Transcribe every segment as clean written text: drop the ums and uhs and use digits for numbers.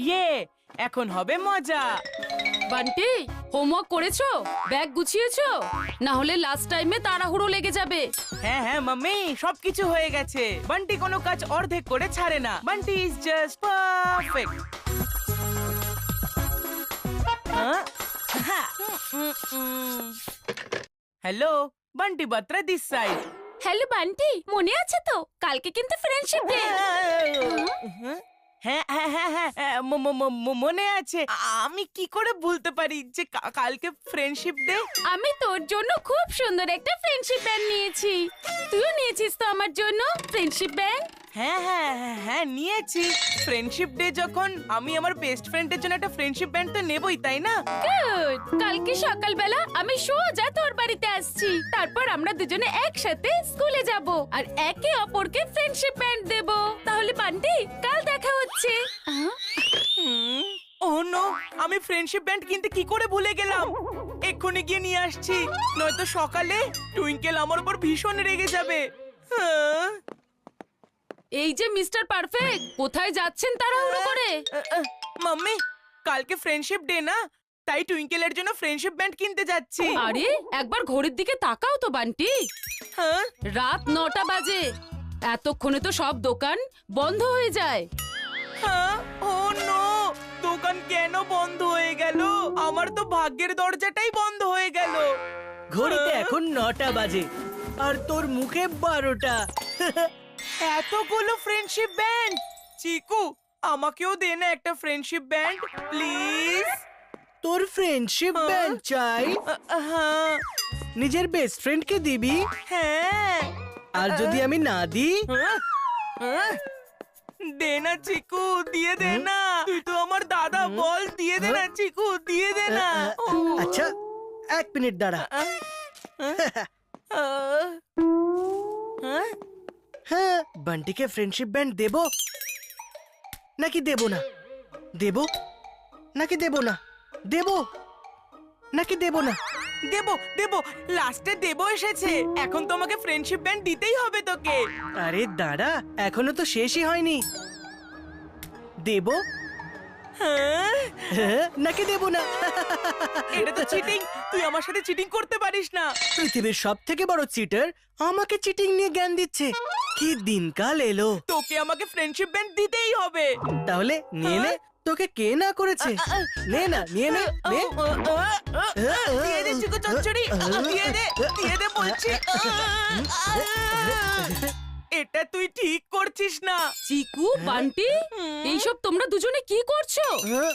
ইয়ে, এখন হবে মজা। বান্টি, হোমওয়ার্ক করেছো? ব্যাগ গুছিয়েছো? না হলে লাস্ট টাইমে তাড়াহুড়ো লেগে যাবে। হ্যাঁ হ্যাঁ মাম্মি, সবকিছু হয়ে গেছে। বান্টি কোনো কাজ অর্ধেক করে ছাড়ে না। Bunty is just perfect. Hello, Bunty Batra this side. Hello Bunty, মনে আছে তো কালকে কিন্তু ফ্রেন্ডশিপ ডে। হ্যাঁ হ্যাঁ হ্যাঁ হ্যাঁ, মনে আছে। আমি কি করে ভুলতে পারি যে কালকে ফ্রেন্ডশিপ ডে। আমি তোর জন্য খুব সুন্দর একটা ফ্রেন্ডশিপ ব্যান্ড নিয়েছি। তুইও নিয়েছিস তো আমার জন্য ফ্রেন্ডশিপ ব্যান্ড? হ্যাঁ হ্যাঁ হ্যাঁ হ্যাঁ, নিয়েছি। ফ্রেন্ডশিপ ডে যখন, আমি আমার বেস্ট ফ্রেন্ডের জন্য একটা ফ্রেন্ডশিপ ব্যান্ড তো নেবই, তাই না? গুড। কালকে সকালবেলা আমি সোজা তোর বাড়িতে আসছি। তারপর আমরা দুজনে একসাথে স্কুলে যাব আর একে অপরকে ফ্রেন্ডশিপ ব্যান্ড দেব। তাহলে বান্টি, কাল দেখা হচ্ছে। ও নো, আমি ফ্রেন্ডশিপ ব্যান্ড কিনতে কি করে ভুলে গেলাম। এক্ষুনি গিয়ে নিয়ে আসছি, নয়তো সকালে টুইঙ্কেল আমার উপর ভীষণ রেগে যাবে। হ্যাঁ। এই যে মিস্টার পারফেক্ট, কোথায় যাচ্ছেন তাড়াহুড়ো করে? মাম্মি, কালকে ফ্রেন্ডশিপ ডে না, তাই টুইঙ্কেলের জন্য ফ্রেন্ডশিপ ব্যান্ড কিনতে যাচ্ছি। আরে একবার ঘড়ির দিকে তাকাও তো বান্টি। হ্যাঁ। রাত 9টা বাজে। এতক্ষণে তো সব দোকান বন্ধ হয়ে যায়। হ্যাঁ, ও নো, দোকান কেন বন্ধ হয়ে গেল? আমার তো ভাগ্যের দরজাটাই বন্ধ হয়ে গেল। ঘড়িতে এখন 9টা বাজে আর তোর মুখে 12টা। এতগুলো ফ্রেন্ডশিপ ব্যান্ড। চিকু, আমাকেও দে না একটা ফ্রেন্ডশিপ ব্যান্ড প্লিজ। তোর ফ্রেন্ডশিপ ব্যান্ড চাই? হ্যাঁ নিজের বেস্ট ফ্রেন্ডকে দিবি? হ্যাঁ। আর যদি আমি না দিই? দে না চিকু, দিয়ে দে না। তুই তো আমার দাদা, বল দিয়ে দে না চিকু, দিয়ে দে না। আচ্ছা, 1 মিনিট দাঁড়া। হ্যাঁ, বান্টিকে ফ্রেন্ডশিপ ব্যান্ড দেব নাকি দেব না? দেব নাকি দেব না? দেব নাকি দেব না? দেবো দেবো, লাস্টে দেবো এসেছে। এখন তোমাকে ফ্রেন্ডশিপ ব্যান্ড দিতেই হবে তোকে। আরে দাঁড়া, এখনো তো শেষই হয়নি। দেব হ্যাঁ, নাকি দেব না? এটা তো চিটিং। তুই আমার সাথে চিটিং করতে পারিস না। পৃথিবীর সব থেকে বড় চিটার আমাকে চিটিং নিয়ে জ্ঞান দিচ্ছে। কি দিনকাল এলো। তোকে আমাকে ফ্রেন্ডশিপ ব্যান্ড দিতেই হবে। তাহলে নিয়ে নে, তোকে কে না করেছে? নে না, নিয়ে নে, নে। দিয়ে দে চিকু চচ্চড়ি, দিয়ে দে বলছি। এটা তুই ঠিক করছিস না। চিকু, বান্টি, এইসব তোমরা দুজনে কি করছো?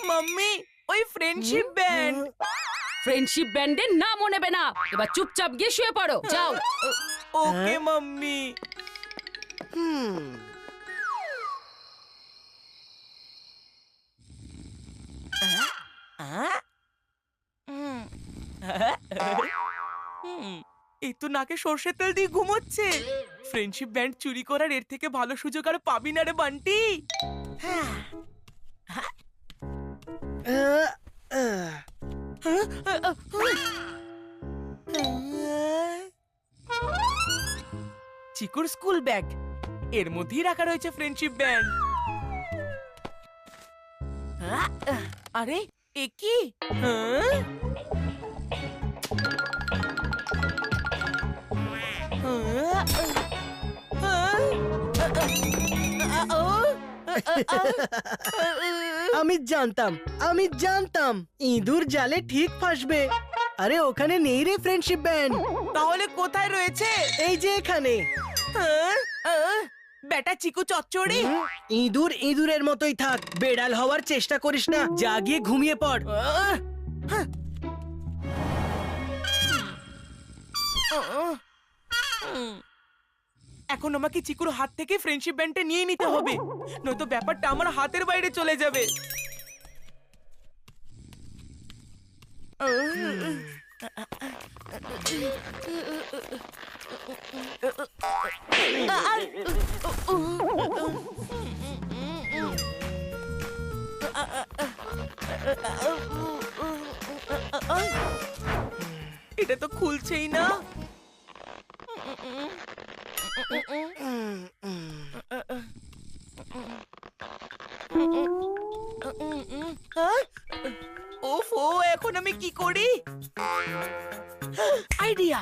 মাম্মি, ওই ফ্রেন্ডশিপ ব্যান্ড। ফ্রেন্ডশিপ ব্যান্ডের নামও নেবে না। এবার চুপচাপ গিয়ে শুয়ে পড়ো, যাও। ওকে মাম্মি। এই তো নাকে সর্ষের তেল দিয়ে ঘুমোচ্ছে। ফ্রেন্ডশিপ ব্যান্ড চুরি করার এর থেকে ভালো সুযোগ আর পাবি না রে বান্টি। চিকুর স্কুল ব্যাগ, এর মধ্যেই রাখা রয়েছে ফ্রেন্ডশিপ ব্যান্ড। আরে এ কি? আমি জানতাম ইঁদুর জালে ঠিক ফাঁসবে। আরে ওখানে নেই রে ফ্রেন্ডশিপ ব্যান্ড। তাহলে কোথায় রয়েছে? এই যে এখানে। বেটা চিকু চচ্চড়ি, ইঁদুর ইঁদুরের মতোই থাক, বেড়াল হওয়ার চেষ্টা করিস না। যা গিয়ে ঘুমিয়ে পড়। এখন আমাকে চিকুর হাত থেকে ফ্রেন্ডশিপ ব্যান্ডটা নিয়ে নিতে হবে, নয়তো ব্যাপারটা আমার হাতের বাইরে চলে যাবে। এটা তো খুলছেই না। ওফো, এখন আমি কি করি? আইডিয়া।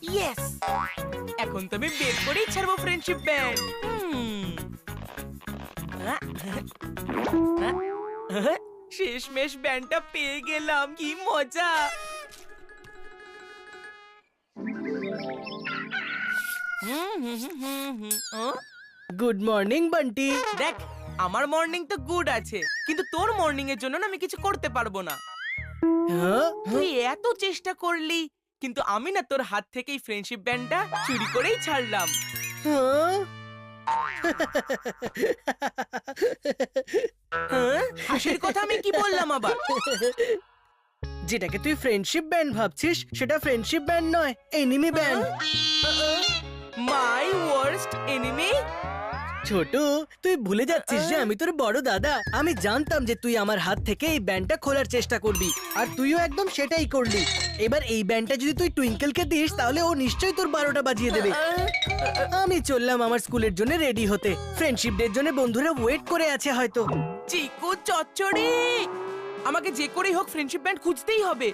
ইয়েস, এখন তো আমি বের করেই ছাড়বো ফ্রেন্ডশিপ ব্যান্ড। শেষমেশ ব্যান্ডটা পেয়ে গেলাম, কি মজা। Good morning Bunty. দেখ, আমার মর্নিং তো গুড আছে, কিন্তু তোর মর্নিং এর জন্য না আমি কিছু করতে পারবো না। হ্যাঁ? তুই এত চেষ্টা করলি, কিন্তু আমি না তোর হাত থেকেই ফ্রেন্ডশিপ ব্যান্ডটা চুরি করেই ছাড়লাম। হ্যাঁ? হাসির কথা আমি কি বললাম আবার? যেটাকে তুই ফ্রেন্ডশিপ ব্যান্ড ভাবছিস সেটা ফ্রেন্ডশিপ ব্যান্ড নয়, এনিমি ব্যান্ড। মাই ওয়ার্স্ট এনিমি? ছোট, তুই ভুলে যাচ্ছিস যে আমি তোর বড় দাদা। আমি জানতাম যে তুই আমার হাত থেকে এই ব্যান্ডটা খোলার চেষ্টা করবি, আর তুইও একদম সেটাই করলি। এবার এই ব্যান্ডটা যদি তুই টুইঙ্কেলকে দিস তাহলে ও নিশ্চয়ই তোর 12টা বাজিয়ে দেবে। আমি চললাম আমার স্কুলের জন্য রেডি হতে। ফ্রেন্ডশিপ ডের জন্য বন্ধুরা ওয়েট করে আছে হয়তো। চিকু চচ্চড়ি, আমাকে যে করেই হোক ফ্রেন্ডশিপ ব্যান্ড খুঁজতেই হবে।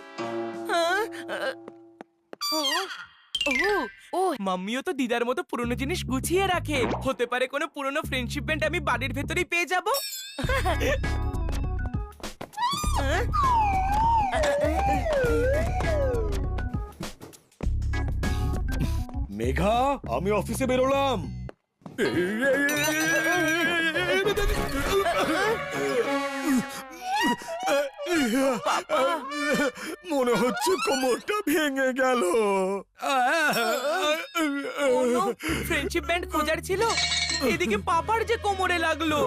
ও, মাম্মিও তো দিদার মতো পুরনো জিনিস গুছিয়ে রাখে। হতে পারে কোনো পুরনো ফ্রেন্ডশিপ ব্যান্ড আমি বাড়ির ভেতরেই পেয়ে যাব। মেঘা, আমি অফিসে বেরোলাম। মনে হচ্ছে কোমরটা ভেঙে গেল। ফ্রেন্ডশিপ ব্যান্ড খোঁজার ছিল, এদিকে পাপার যে কোমরে লাগলো।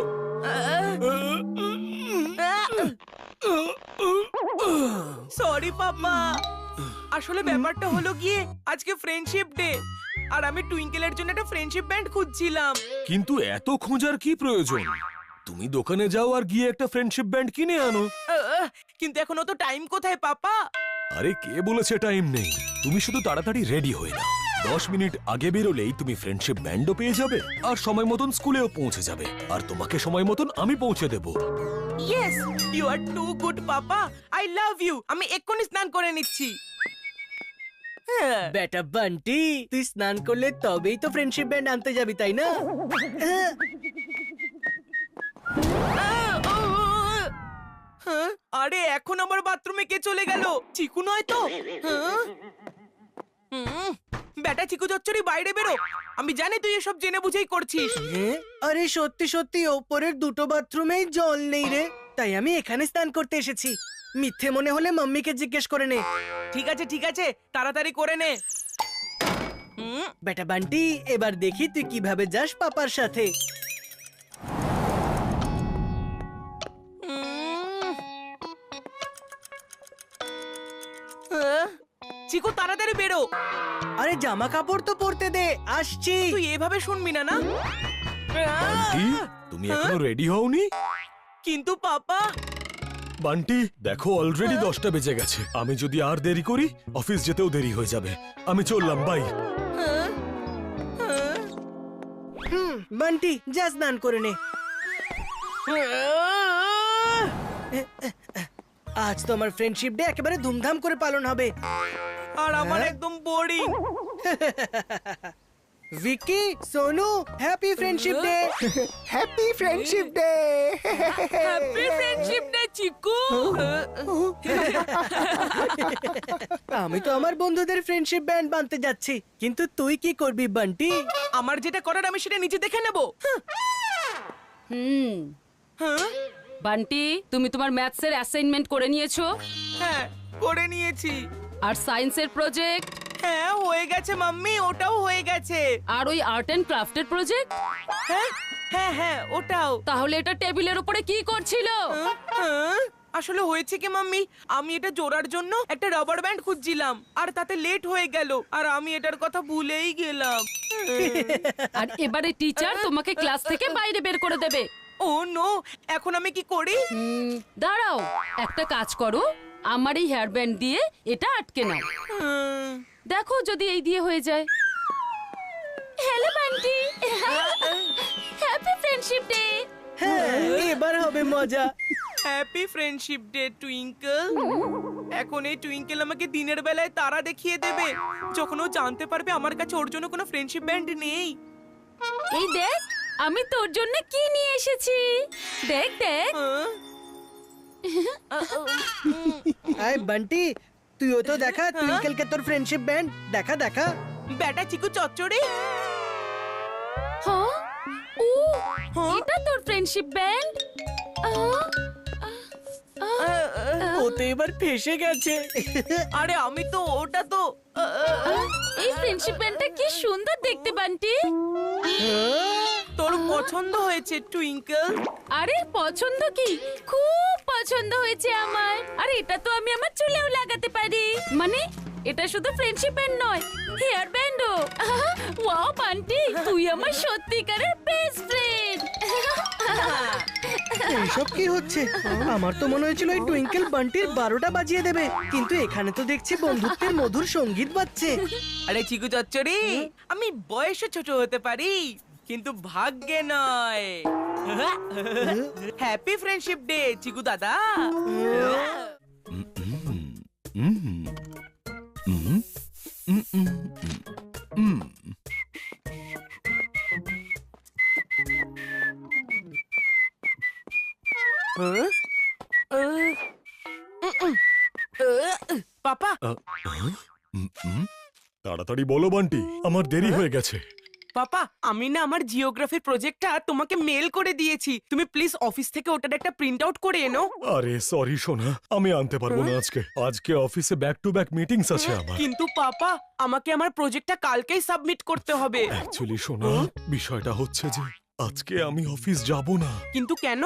সরি পাপা, আসলে ব্যাপারটা হলো গিয়ে আজকে ফ্রেন্ডশিপ ডে, আর আমি টুইঙ্কেলের জন্য একটা ফ্রেন্ডশিপ ব্যান্ড খুঁজছিলাম। কিন্তু এত খোঁজার কি প্রয়োজন? তুমি দোকানে যাও আর গিয়ে একটা ফ্রেন্ডশিপ ব্যান্ড কিনে আনো। কিন্তু এখন অত টাইম কোথায় পাপা? আরে কে বলেছে টাইম নেই? তুমি শুধু তাড়াতাড়ি রেডি হয়ে নাও। 10 মিনিট আগে বেরোলেই তুমি ফ্রেন্ডশিপ ব্যান্ডও পেয়ে যাবে, আর সময় মতন স্কুলেও পৌঁছে যাবে, আর তোমাকে সময় মতন আমি পৌঁছে দেব। Yes, you are too good papa, I love you. আমি এক্ষুনি স্নান করে নিচ্ছি। বেটা বান্টি, তুই স্নান করলে তবেই তো ফ্রেন্ডশিপ ব্যান্ড আনতে যাবি, তাই না? আরে এখন আমার বাথরুমে কে চলে গেল? চিকু নয় তো? বেটা চিকু চচ্চড়ি, বাইরে বেরো। আমি জানি তুই এসব জেনে বুঝেই করছিস। আরে সত্যি সত্যি ওপরের দুটো বাথরুমেই জল নেই রে, তাই আমি এখানে স্নান করতে এসেছি। মিথ্যে মনে হলে মাম্মিকে জিজ্ঞেস করে নে। ঠিক আছে ঠিক আছে, তাড়াতাড়ি করে নে। বেটা বান্টি, এবার দেখি তুই কিভাবে যাস পাপার সাথে। চিকু তাড়াতাড়ি বেরো। আরে জামা কাপড় তো পরতে দে, আসছি। তুই এভাবে শুনবি না না? বান্টি, তুমি এখনো রেডি হওনি? কিন্তু পাপা। বান্টি দেখো, অলরেডি 10টা বেজে গেছে। আমি যদি আর দেরি করি অফিস যেতেও দেরি হয়ে যাবে। আমি চললাম, বাই। বান্টি, যা স্নান করে নে। আজ তো আমার ফ্রেন্ডশিপ ডে একেবারে ধুমধাম করে পালন হবে। আর আমার একদম boring. Vicky, Sonu, happy friendship day. Happy friendship day. Happy friendship day Chiku. আমি তো আমার বন্ধুদের ফ্রেন্ডশিপ ব্যান্ড বানতে যাচ্ছি, কিন্তু তুই কি করবি বান্টি? আমার যেটা করার আমি সেটা নিজে দেখে নেব। বান্টি, তুমি তোমার ম্যাথসের অ্যাসাইনমেন্ট করে নিয়েছো? হ্যাঁ, করে নিয়েছি। আর সায়েন্সের প্রজেক্ট? হ্যাঁ, হয়ে গেছে মাম্মি, ওটাও হয়ে গেছে। আর ওই আর্ট এন্ড ক্রাফটের প্রজেক্ট? হ্যাঁ হ্যাঁ হ্যাঁ, ওটাও। তাহলে এটা টেবিলের উপরে কি করছিল? আসলে হয়েছে কি মাম্মি, আমি এটা জোড়ার জন্য একটা রাবার ব্যান্ড খুঁজছিলাম, আর তাতে লেট হয়ে গেল, আর আমি এটার কথা ভুলেই গেলাম। আর এবারে টিচার তোমাকে ক্লাস থেকে বাইরে বের করে দেবে। ও নো, এখন আমি কি করি? দাঁড়াও, একটা কাজ করো, আমার এই হেয়ার ব্যান্ড দিয়ে এটা আটকে নাও। দেখো যদি এই দিয়ে হয়ে যায়। Hello Bunty, happy friendship day. হ্যাঁ, এবার হবে মজা। Happy friendship day twinkle. এখন এই টুইঙ্কেল আমাকে দিনের বেলায় তারা দেখিয়ে দেবে, যখন ও জানতে পারবে আমার কাছে ওর জন্য কোনো ফ্রেন্ডশিপ ব্যান্ড নেই। এই দেখ আমি তোর জন্য কি নিয়ে এসেছি। দেখ দেখ। আয় বান্টি, তুইও তো দেখা টুইঙ্কেলকে তোর ফ্রেন্ডশিপ ব্যান্ড দেখা দেখা। বেটা চিকু চচ্চড়ি। হ্যাঁ ও এটা তোর ফ্রেন্ডশিপ ব্যান্ড। ও তো এবার ফেসে গেছে। আরে আমি তো ওটা তো এই ফ্রেন্ডশিপ ব্যান্ডটা কি সুন্দর দেখতে বান্টি। তোর পছন্দ হয়েছে টুইঙ্কেল? আরে পছন্দ কি, খুব পছন্দ হয়েছে আমার। আর এটা তো আমি আমার চুলেও লাগাতে পারি। মানে এটা শুধু ফ্রেন্ডশিপ ব্যান্ড নয়, হেয়ার ব্যান্ডও। ওয়াও বান্টি, তুই আমার সত্যিকারের বেস্ট ফ্রেন্ড। এইসব কি হচ্ছে? আমার তো মনে হয়েছিল এই টুইঙ্কেল বান্টির 12টা বাজিয়ে দেবে, কিন্তু এখানে তো দেখছি বন্ধুত্বের মধুর সঙ্গীত বাজছে। আরে চিকু চচ্চড়ি, আমি বয়সে ছোট হতে পারি কিন্তু ভাগ্যে নয়। হ্যাপি ফ্রেন্ডশিপ ডে চিকু দাদা। পাপা, তাড়াতাড়ি বলো বান্টি, আমার দেরি হয়ে গেছে। পাপা আমি না আমার জিওগ্রাফির প্রজেক্টটা তোমাকে মেল করে দিয়েছি, তুমি প্লিজ অফিস থেকে ওটার একটা প্রিন্ট আউট করে এনো। আরে সরি সোনা, আমি আনতে পারবো না আজকে অফিসে ব্যাক টু ব্যাক মিটিংস আছে আমার। কিন্তু পাপা আমাকে আমার প্রজেক্টটা কালকেই সাবমিট করতে হবে। অ্যাকচুয়ালি সোনা, বিষয়টা হচ্ছে যে আজকে আমি অফিস যাব না। কিন্তু কেন?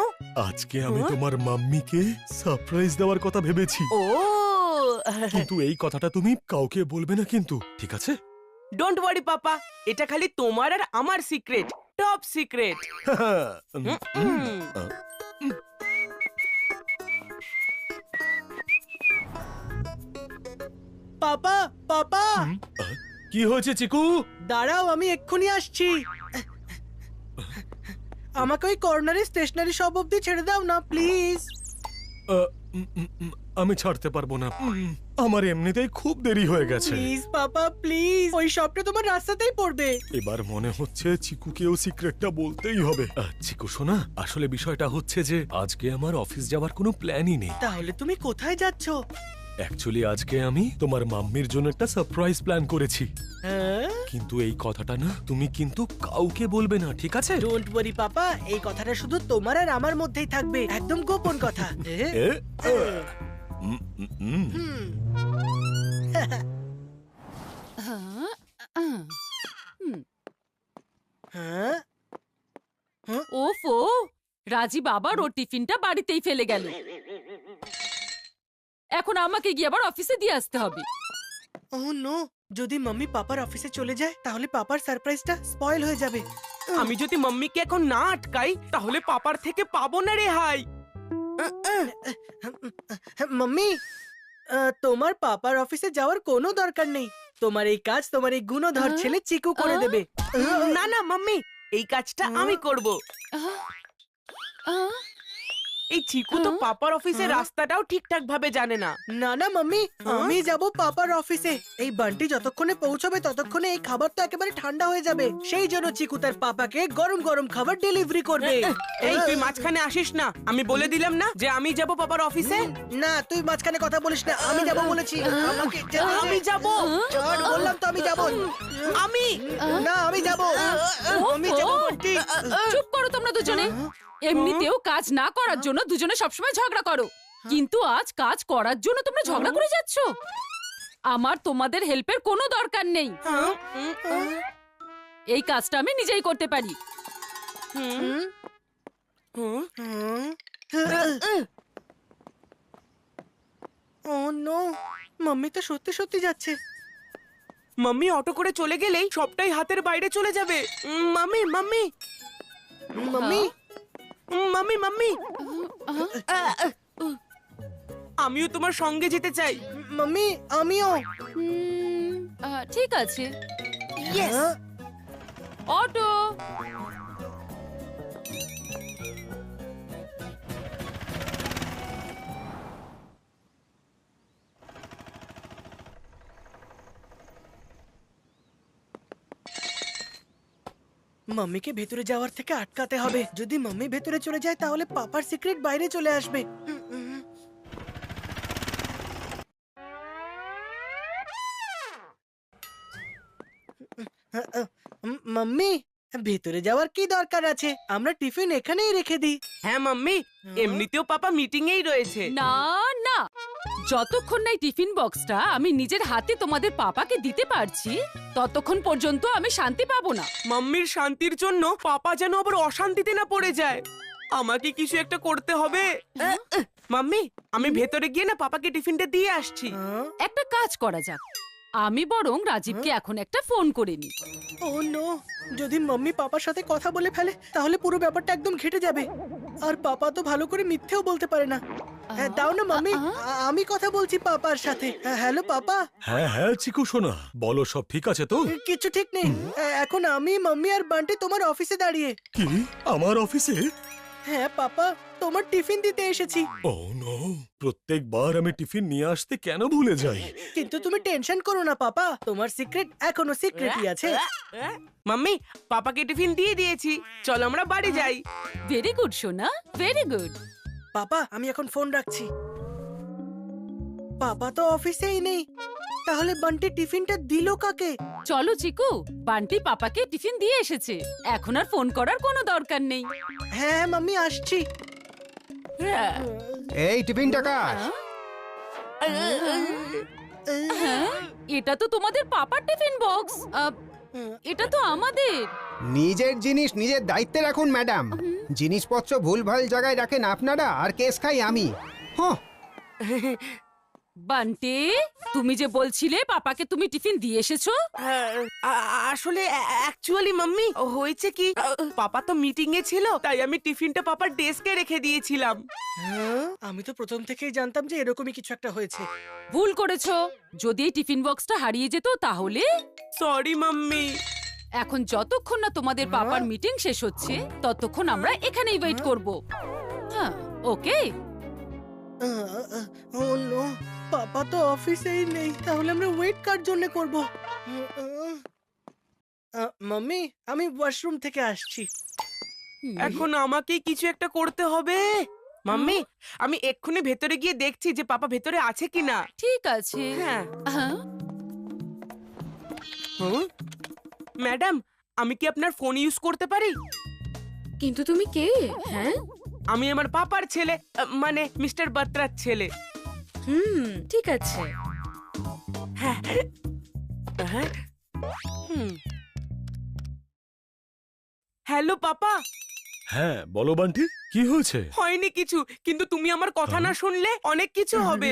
আজকে আমি তোমার মাম্মিকে সারপ্রাইজ দেওয়ার কথা ভেবেছি। ও কিন্তু এই কথাটা তুমি কাউকে বলবে না কিন্তু, ঠিক আছে? ডোন্ট ওয়ারি পাপা, এটা খালি তোমার আর আমার সিক্রেট, টপ সিক্রেট। পাপা পাপা, কি হয়েছে চিকু? দাঁড়াও আমি এক্ষুনি আসছি। আমাকে ওই কর্নারে স্টেশনারি শপ অব্দি ছেড়ে দাও না প্লিজ। আমি ছাড়তে পারবো না, আমার এমনিতেই খুব দেরি হয়ে গেছে। প্লিজ পাপা প্লিজ, ওই শপটা তোমার রাস্তাতেই পড়বে। এবার মনে হচ্ছে চিকুকেও সিক্রেটটা বলতেই হবে। চিকু শোনা, আসলে বিষয়টা হচ্ছে যে আজকে আমার অফিস যাওয়ার কোনো প্ল্যানই নেই। তাহলে তুমি কোথায় যাচ্ছো? অ্যাকচুয়ালি আজকে আমি তোমার মাম্মির জন্য একটা সারপ্রাইজ প্ল্যান করেছি, হ্যাঁ? কিন্তু এই কথাটা না তুমি কিন্তু কাউকে বলবে না, ঠিক আছে? ডোন্ট ওয়ারি পাপা, এই কথাটা শুধু তোমার আর আমার মধ্যেই থাকবে, একদম গোপন কথা। এ? উম, উম, উম। হ্যাঁ? ওফো, রাজীব আবার ওর টিফিনটা বাড়িতেই ফেলে গেল। এখন আমাকে গিয়ে আবার অফিসে দিয়ে আসতে হবে। ওহ নো, যদি মাম্মি পাপার অফিসে চলে যায় তাহলে পাপার সারপ্রাইজটা স্পয়েল হয়ে যাবে। আমি যদি মাম্মিকে এখন না আটকাই তাহলে পাপার থেকে পাবো না রেহাই। মাম্মি, তোমার পাপার অফিসে যাওয়ার কোনো দরকার নেই। তোমার এই কাজ তোমার এই গুণধর ছেলে চিকু করে দেবে। না না মাম্মি, এই কাজটা আমি করব। এই চিকু তো পাপার অফিসের রাস্তাটাও ঠিকঠাক ভাবে জানে না। না না মাম্মি, আমি যাব পাপার অফিসে। এই বান্টি যতক্ষণে পৌঁছবে ততক্ষণে এই খাবার তো একেবারে ঠান্ডা হয়ে যাবে। সেই জন্য চিকু তার পাপাকে গরম গরম খাবার ডেলিভারি করবে। এই তুই মাঝখানে আসিস না, আমি বলে দিলাম না যে আমি যাব পাপার অফিসে। না তুই মাঝখানে কথা বলিস না, আমি যাব বলেছি। আমাকে যেতে হবে। আমি যাব, ছাড়, বললাম তো আমি যাব। আমি না আমি যাব, আমি যাব বান্টি। চুপ করো তোমরা দুজনে। এমনিতেও কাজ না করার জন্য দুজনে সবসময় ঝগড়া করো, কিন্তু আজ কাজ করার জন্য তোমরা ঝগড়া করে যাচ্ছ। আমার তোমাদের হেল্পের কোনো দরকার নেই, এই কাজটা আমি নিজেই করতে পারি। ও নো, মাম্মি তো সত্যি সত্যি যাচ্ছে। মাম্মি অটো করে চলে গেলেই সবটাই হাতের বাইরে চলে যাবে। Mummy mummy mummy mummy mummy আমিও তোমার সঙ্গে যেতে চাই। মাম্মি আমিও। ঠিক আছে। হ্যাঁ? অটো। মাম্মিকে ভেতরে যাওয়ার থেকে আটকাতে হবে। যদি মাম্মি ভেতরে চলে যায় তাহলে পাপার সিক্রেট বাইরে চলে আসবে। মাম্মি ভেতরে যাওয়ার কি দরকার আছে? আমরা টিফিন এখানেই রেখে দিই। হ্যাঁ মাম্মি, এমনিতেও পাপা মিটিং এই রয়েছে। না না, যতক্ষণ না এই টিফিন বক্সটা আমি নিজের হাতে তোমাদের পাপাকে দিতে পারছি ততক্ষণ পর্যন্ত আমি শান্তি পাবো না। মাম্মির শান্তির জন্য পাপা যেন আবার অশান্তিতে না পড়ে যায়। আমাকে কিছু একটা করতে হবে। মাম্মি, আমি ভেতরে গিয়ে না পাপাকে টিফিনটা দিয়ে আসছি। একটা কাজ করা যাক, আমি বরং রাজীবকে এখন একটা ফোন করে নি। ও নো, যদি মাম্মি পাপার সাথে কথা বলে ফেলে তাহলে পুরো ব্যাপারটা একদম ঘেটে যাবে। আর পাপা তো ভালো করে মিথ্যেও বলতে পারে না। হ্যাঁ, দাও না মাম্মি, আমি কথা বলছি পাপার সাথে। Hello papa. হ্যাঁ হ্যাঁ চিকু শোনা, বলো সব ঠিক আছে তো? কিছু ঠিক নেই। এখন আমি, মাম্মি আর বান্টি তোমার অফিসে দাঁড়িয়ে। কি আমার অফিসে? হ্যাঁ পাপা, তোমার টিফিন দিতে এসেছি। ও নো, প্রত্যেকবার আমি টিফিন নিয়ে আসতে কেন ভুলে যাই? কিন্তু তুমি টেনশন করো না পাপা, তোমার সিক্রেট এখনো সিক্রেটই আছে। মাম্মি, পাপাকে টিফিন দিয়ে দিয়েছি, চল আমরা বাড়ি যাই। ভেরি গুড সোনা, ভেরি গুড। পাপা আমি এখন ফোন রাখছি। পাপা তো অফিসেই নেই, তাহলে বান্টি টিফিনটা দিল কাকে? চলো চিকু, বান্টি পাপাকে টিফিন দিয়ে এসেছে, এখন আর ফোন করার কোনো দরকার নেই। হ্যাঁ মাম্মি আসছি। এই টিফিনটা কার? হ্যাঁ, এটা তো তোমাদের পাপার টিফিন বক্স। এটা তো আমাদের। নিজের জিনিস নিজের দায়িত্বে রাখুন ম্যাডাম। জিনিসপত্র ভুলভাল জায়গায় রাখেন আপনারা আর কেস খাই আমি। হ্যাঁ, বান্টি, তুমি যে বলছিলে পাপাকে তুমি টিফিন দিয়ে এসেছো। আসলে অ্যাকচুয়ালি মাম্মি হয়েছে কি, পাপা তো মিটিং এ ছিল, তাই আমি টিফিনটা পাপার ডেস্কে রেখে দিয়েছিলাম। হ্যাঁ, আমি তো প্রথম থেকেই জানতাম যে এরকমই কিছু একটা হয়েছে। ভুল করেছো। যদি এই টিফিন বক্সটা হারিয়ে যেত তাহলে? Sorry mummy. এখন যতক্ষণ না তোমাদের পাপার মিটিং শেষ হচ্ছে ততক্ষণ আমরা এখানেই ওয়েট করব। হ্যাঁ, ওকে। ও নো, পাপা তো অফিসেই নেই, তাহলে আমরা ওয়েট কার জন্য করব? মাম্মি আমি ওয়াশরুম থেকে আসছি। এখন আমাকেই কিছু একটা করতে হবে। মাম্মি, আমি এক্ষুনি ভেতরে গিয়ে দেখছি যে পাপা ভেতরে আছে কিনা। ঠিক আছে। হ্যাঁ। হ্যাঁ, ম্যাডাম, আমি কি আপনার ফোন ইউজ করতে পারি? কিন্তু তুমি কে? হ্যাঁ, আমি আমার পাপার ছেলে, মানে মিস্টার বাত্রার ছেলে। ঠিক আছে। হ্যাঁ। Hello papa. হ্যাঁ বলো বান্টি, কি হয়েছে? হয়নি কিছু, কিন্তু তুমি আমার কথা না শুনলে অনেক কিছু হবে।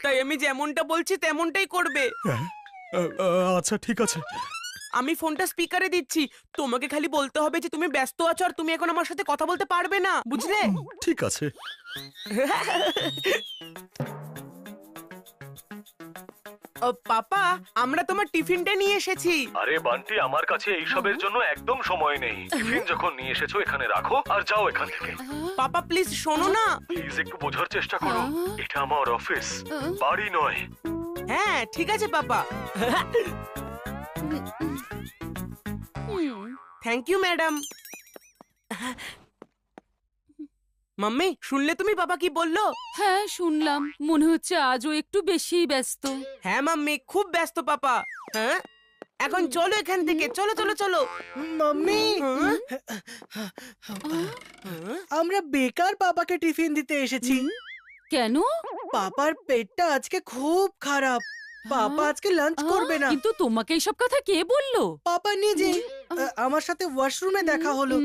তাই আমি যেমনটা বলছি তেমনটাই করবে। আচ্ছা ঠিক আছে। আমি ফোনটা স্পিকারে দিচ্ছি, তোমাকে খালি বলতে হবে যে তুমি ব্যস্ত আছো আর তুমি এখন আমার সাথে কথা বলতে পারবে না, বুঝলে? ঠিক আছে। পাপা, আমরা তোমার টিফিনটা নিয়ে এসেছি। আরে বান্টি, আমার কাছে এইসবের জন্য একদম সময় নেই। টিফিন যখন নিয়ে এসেছো এখানে রাখো আর যাও এখান থেকে। পাপা প্লিজ শোনো না। প্লিজ একটু বোঝার চেষ্টা করো, এটা আমার অফিস, বাড়ি নয়। হ্যাঁ ঠিক আছে papa. Thank you madam. Mummy, শুনলে তুমি বাবা কি বললো? হ্যাঁ শুনলাম, মনে হচ্ছে আজও একটু বেশি ব্যস্ত। হ্যাঁ মাম্মি, খুব ব্যস্ত পাপা। হ্যাঁ, এখন চলো এখান থেকে, চলো চলো চলো। মাম্মি আমরা বেকার পাপাকে টিফিন দিতে এসেছি। কেন? পাপার পেটটা আজকে খুব খারাপ, পাপা আজকে লাঞ্চ করবে না। কিন্তু তোমাকে এইসব কথা কে বললো? পাপা নিজে আমার সাথে ওয়াশরুমে দেখা হলো।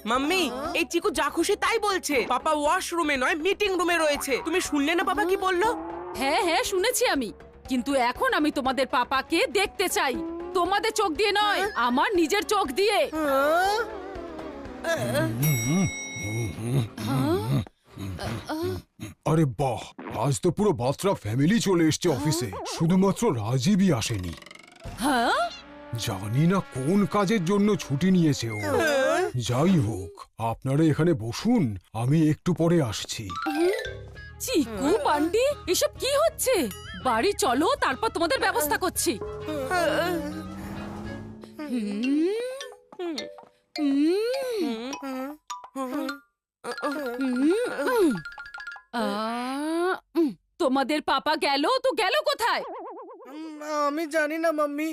মাম্মি, এই চিকু যা খুশি তাই বলছে। পাপা ওয়াশরুমে নয়, মিটিং রুমে রয়েছে। তুমি শুনলে না বাবা কি বললো? হ্যাঁ হ্যাঁ শুনেছি আমি, কিন্তু এখন আমি তোমাদের পাপাকে দেখতে চাই, তোমাদের চোখ দিয়ে নয়, আমার নিজের চোখ দিয়ে। আরে বাহ, আজ তো পুরো বাত্রা ফ্যামিলি চলে এসছে অফিসে, শুধুমাত্র রাজীবই আসেনি। হ্যাঁ জানি না কোন কাজের জন্য ছুটি নিয়েছে ও। যাই হোক, আপনারা এখানে বসুন, আমি একটু পরে আসছি। চিকু বান্টি এসব কি হচ্ছে? বাড়ি চলো, তারপর তোমাদের ব্যবস্থা করছি। তোমাদের পাপা গেল তো গেল কোথায়? আমি জানি না মাম্মি।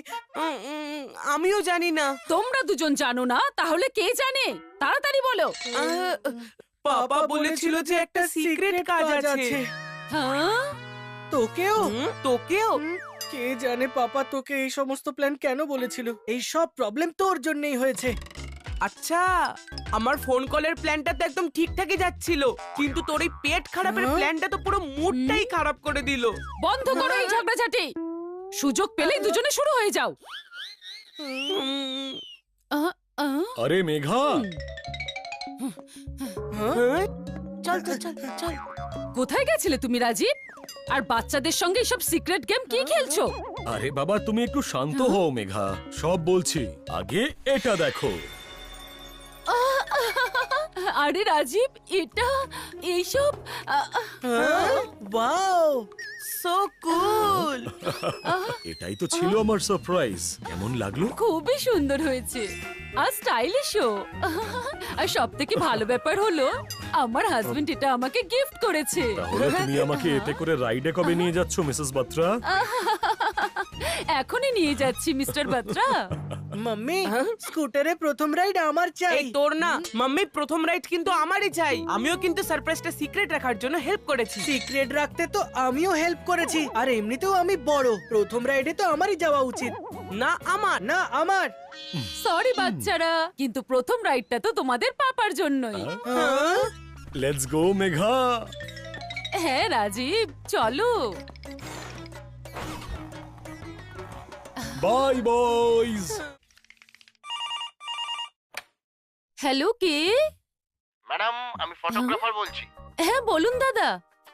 আমিও জানি না। তোমরা দুজন জানো না, তাহলে কে জানে? তাড়াতাড়ি বলো। পাপা বলেছিল যে একটা সিক্রেট কাজ আছে। হ্যাঁ তোকেও? তোকেও? কে জানে পাপা তোকে এই সমস্ত প্ল্যান কেন বলেছিল? এই সব প্রবলেম তোর জন্যই হয়েছে। আচ্ছা, আমার ফোন কলের প্ল্যানটা তো একদম ঠিকঠাকই যাচ্ছিল, কিন্তু তোর এই পেট খারাপের প্ল্যানটা তো পুরো মুডটাই খারাপ করে দিল। বন্ধ করো এই ঝগড়াঝাটি। সুযোগ পেলেই দুজনে শুরু হয়ে যাও। আরে মেঘা, চল চল চল চল। কোথায় গেছিলে তুমি রাজীব? আর বাচ্চাদের সঙ্গে এসব সিক্রেট গেম কি খেলছো? আরে বাবা তুমি একটু শান্ত হও মেঘা, সব বলছি। আগে এটা দেখো। আরে রাজীব, এটা এইসব ওয়াও, সো কুল। এটাই তো ছিল আমার সারপ্রাইজ। কেমন লাগলো? খুবই সুন্দর হয়েছে আর স্টাইলিশও। আর সব থেকে ভালো ব্যাপার হলো আমার হাজবেন্ড এটা আমাকে গিফট করেছে। তাহলে তুমি আমাকে এতে করে রাইডে কবে নিয়ে যাচ্ছ মিসেস বাত্রা? এখনই নিয়ে যাচ্ছি মিস্টার বাত্রা। মাম্মি স্কুটারে প্রথম রাইড আমার চাই। এই তোর না মাম্মি, প্রথম রাইড কিন্তু আমারই চাই। আমিও কিন্তু সারপ্রাইজটা সিক্রেট রাখার জন্য হেল্প করেছি। সিক্রেট রাখতে তো আমিও হেল্প করেছি, আর এমনিতেও আমি বড়, প্রথম রাইডে তো আমারই যাওয়া উচিত। না আমার। না আমার। সরি বাচ্চারা, কিন্তু প্রথম রাইডটা তো তোমাদের পাপার জন্যই। Let's go Megha. হ্যাঁ রাজীব, চলো। বাই বয়স। হ্যালো, কে? ম্যাডাম, আমি ফটোগ্রাফার বলছি। হ্যাঁ বলুন দাদা।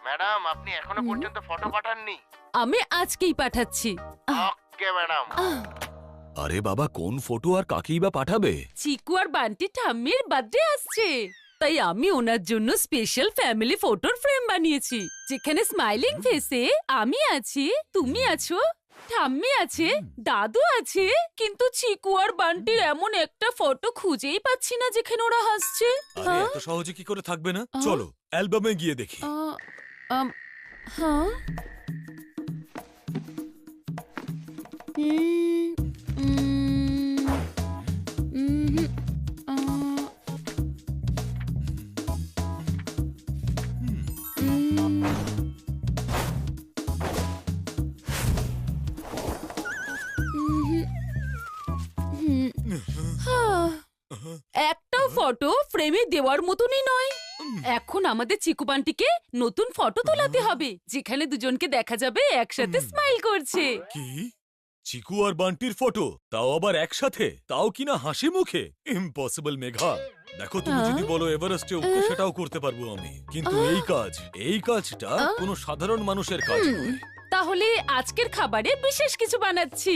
ম্যাডাম, আপনি এখনো পর্যন্ত ফটো পাঠাননি। আমি আজকেই পাঠাচ্ছি। Okay madam. আরে বাবা, কোন ফটো আর কাকেই বা পাঠাবে? চিকু আর বান্টি ঠাম্মির বার্থডে আসছে, তাই আমি ওনার জন্য স্পেশাল ফ্যামিলি ফটোর ফ্রেম বানিয়েছি, যেখানে স্মাইলিং ফেসে আমি আছি, তুমি আছো, ঠাম্মি আছে, দাদু আছে, কিন্তু চিকু আর বান্টির এমন একটা ফটো খুঁজেই পাচ্ছি না যেখানে ওরা হাসছে। আরে এত সহজে কি করে থাকবে না? চলো অ্যালবামে গিয়ে দেখি। হ্যাঁ একটাও ফটো ফ্রেমে দেওয়ার মতনই নয়। এখন আমাদের চিকু বান্টিকে নতুন ফটো তোলাতে হবে, যেখানে দুজনকে দেখা যাবে একসাথে স্মাইল করছে। কি? চিকু আর বান্টির ফটো, তাও আবার একসাথে, তাও কিনা হাসি মুখে? ইম্পসিবল মেঘা। দেখো, তুমি যদি বলো এভারেস্টে উঠতে, সেটাও করতে পারবো আমি, কিন্তু এই কাজটা কোনো সাধারণ মানুষের কাজ নয়। তাহলে আজকের খাবারে বিশেষ কিছু বানাচ্ছি।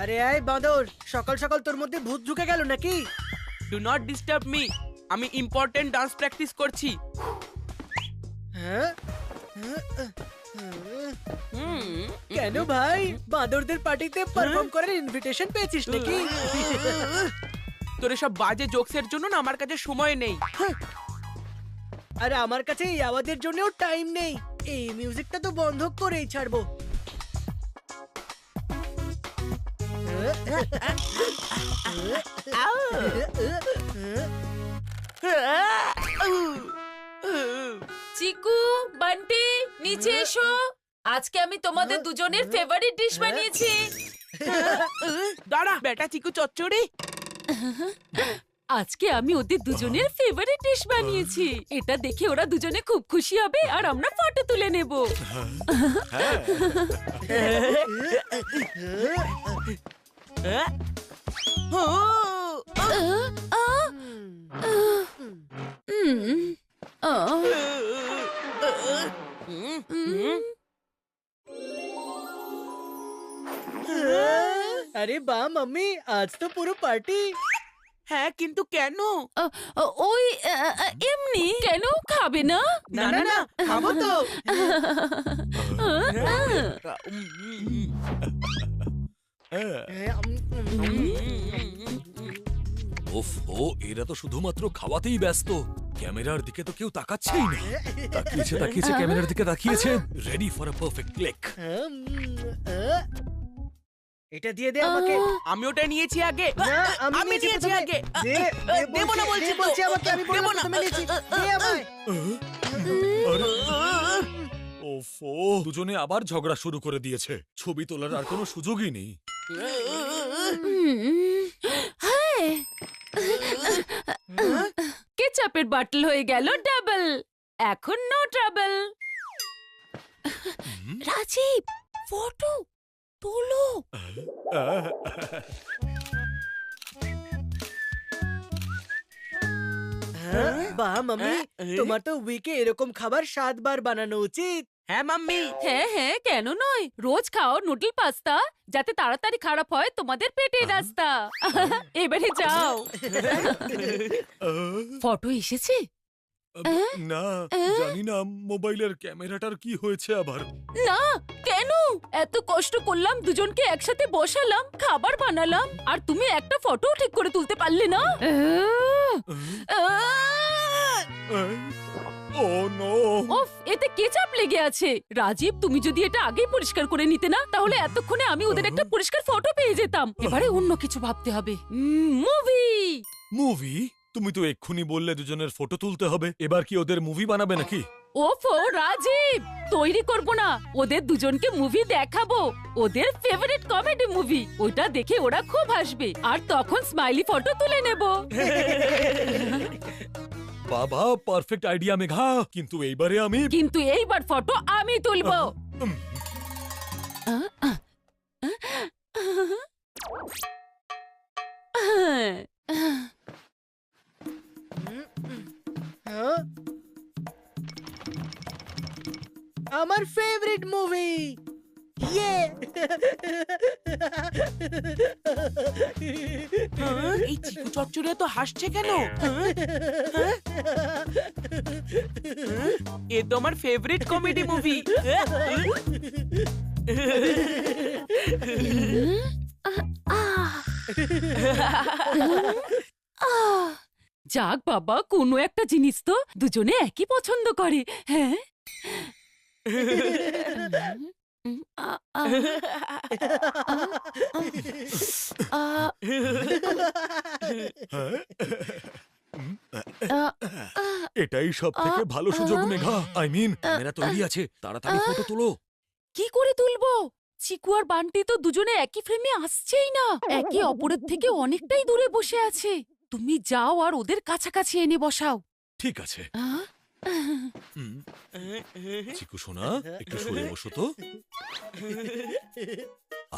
আরে আয় বাঁদর, সকাল সকাল তোর মধ্যে ভূত ঢুকে গেল নাকি? ডু নট ডিস্টার্ব মি, আমি ইম্পর্টেন্ট ডান্স প্র্যাকটিস করছি। হ্যাঁ? কেন ভাই, বাঁদরদের পার্টিতে পারফর্ম করার ইনভিটেশন পেয়েছিস নাকি? তোর এসব বাজে জোকসের জন্য না আমার কাছে সময় নেই। আরে আমার কাছে এই আওয়াজের জন্যও টাইম নেই। এই মিউজিকটা তো বন্ধ করেই ছাড়বো। চিকু, বান্টি, নিচে এসো, আজকে আমি তোমাদের দুজনের ফেভারিট ডিশ বানিয়েছি। দাঁড়া বেটা চিকু চচ্চড়ি। আজকে আমি ওদের দুজনের ফেভারিট ডিশ বানিয়েছি। এটা দেখে ওরা দুজনে খুব খুশি হবে আর আমরা ফটো তুলে নেব। আরে বাহ মাম্মি, আজ তো পুরো পার্টি। হ্যাঁ কিন্তু কেন? ওই এমনি। কেন খাবে না? না না না খাবো তো। ওফো, এরা তো শুধুমাত্র খাওয়াতেই ব্যস্ত, ক্যামেরার দিকে তো কেউ তাকাচ্ছেই না। তাকিয়েছে তাকিয়েছে ক্যামেরার দিকে তাকিয়েছে, ready for a perfect click. এটা দিয়ে দে আমাকে। আমি ওটা নিয়েছি আগে। না, আমি নিয়েছি প্রথমে। আগে। দে, দেবো না বলছি তো। বলছি আমাকে, আমি দেবো বললাম না। প্রথমে নিয়েছি। দে আমায়। আরে ওফো, দুজনে আবার ঝগড়া শুরু করে দিয়েছে। ছবি তোলার আর কোনো সুযোগই নেই। কেচাপের বাটল হয়ে গেল ডাবল। এখন নো ট্রাবল। রাজীব, ফটো তোলো। বাহ মাম্মি, তোমার তো উইকে এরকম খাবার 7 বার বানানো উচিত। হ্যাঁ মাম্মি। হ্যাঁ হ্যাঁ, কেন নয়? রোজ খাও নুডল পাস্তা, যাতে তাড়াতাড়ি খারাপ হয় তোমাদের পেটের রাস্তা। এবারে যাও। ফটো এসেছে? না, জানি না মোবাইলের ক্যামেরাটার কি হয়েছে আবার। না, কেন? এত কষ্ট করলাম, দুজনকে একসাথে বসালাম, খাবার বানালাম, আর তুমি একটা ফটো ঠিক করে তুলতে পারলে না? ও নো। ওফ, এতে কেচাপ লেগে আছে। রাজীব, তুমি যদি এটা আগেই পরিষ্কার করে নিতে না, তাহলে এতক্ষণে আমি ওদের একটা পরিষ্কার ফটো পেয়ে যেতাম। এবারে অন্য কিছু ভাবতে হবে। মুভি। মুভি? তুমি তো এক্ষুনি বললে দুজনের ফটো তুলতে হবে, এবার কি ওদের মুভি বানাবে নাকি? ওফো রাজীব, তৈরি করব না, ওদের দুজনকে মুভি দেখাবো। ওদের ফেভারিট কমেডি মুভি। ওটা দেখে ওরা খুব হাসবে, আর তখন স্মাইলি ফটো তুলে নেব। বাবা, পারফেক্ট আইডিয়া মেঘা, কিন্তু এইবারে আমি কিন্তু এইবার ফটো আমি তুলবো। হ্যাঁ? আমার ফেভারিট মুভি। ইয়ে। এই চিকু চচ্চড়ি তো হাসছে কেন? এ তো আমার ফেভারিট কমেডি মুভি। যাক বাবা, কোনো একটা জিনিস তো দুজনে একই পছন্দ করে। হ্যাঁ। এটাই সব থেকে ভালো সুযোগ মেঘা। আই মিন, ক্যামেরা তৈরি আছে, তাড়াতাড়ি ফটো তোলো। কি করে তুলবো? চিকু আর বান্টি তো দুজনে একই ফ্রেমে আসছেই না, একে অপরের থেকে অনেকটাই দূরে বসে আছে। তুমি যাও আর ওদের কাছাকাছি এনে বসাও। ঠিক আছে। চিকু সোনা, একটু সরে বসো তো।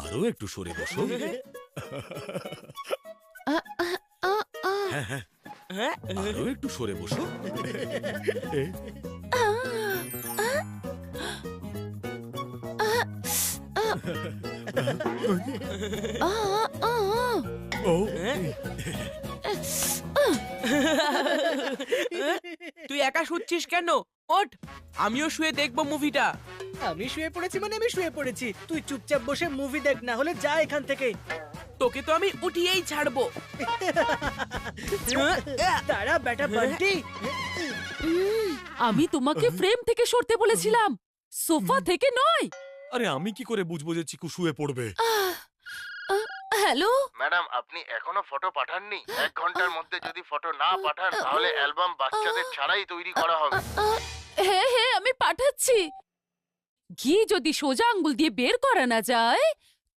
আরো একটু সরে বসো। হ্যাঁ হ্যাঁ, আরো একটু সরে বসো। ও, তুই একা শুচ্ছিস কেন? ওঠ, আমিও শুয়ে দেখবো মুভিটা। আমি শুয়ে পড়েছি মানে আমি শুয়ে পড়েছি। তুই চুপচাপ বসে মুভি দেখ, না হলে যা এখান থেকে। তোকে তো আমি উঠিয়েই ছাড়বো। তারা বেটা বান্টি। আমি তোমাকে ফ্রেম থেকে সরতে বলেছিলাম, সোফা থেকে নয়। আরে আমি কি করে বুঝবো যে চিকু শুয়ে পড়বে? হ্যালো ম্যাডাম, আপনি এখনো ফটো পাঠাননি? 1 ঘন্টার মধ্যে যদি ফটো না পাঠান তাহলে অ্যালবাম বাচ্চাদের ছাড়াই তৈরি করা হবে। হ্যাঁ হ্যাঁ, আমি পাঠাচ্ছি। ঘি যদি সোজা আঙ্গুল দিয়ে বের করা না যায়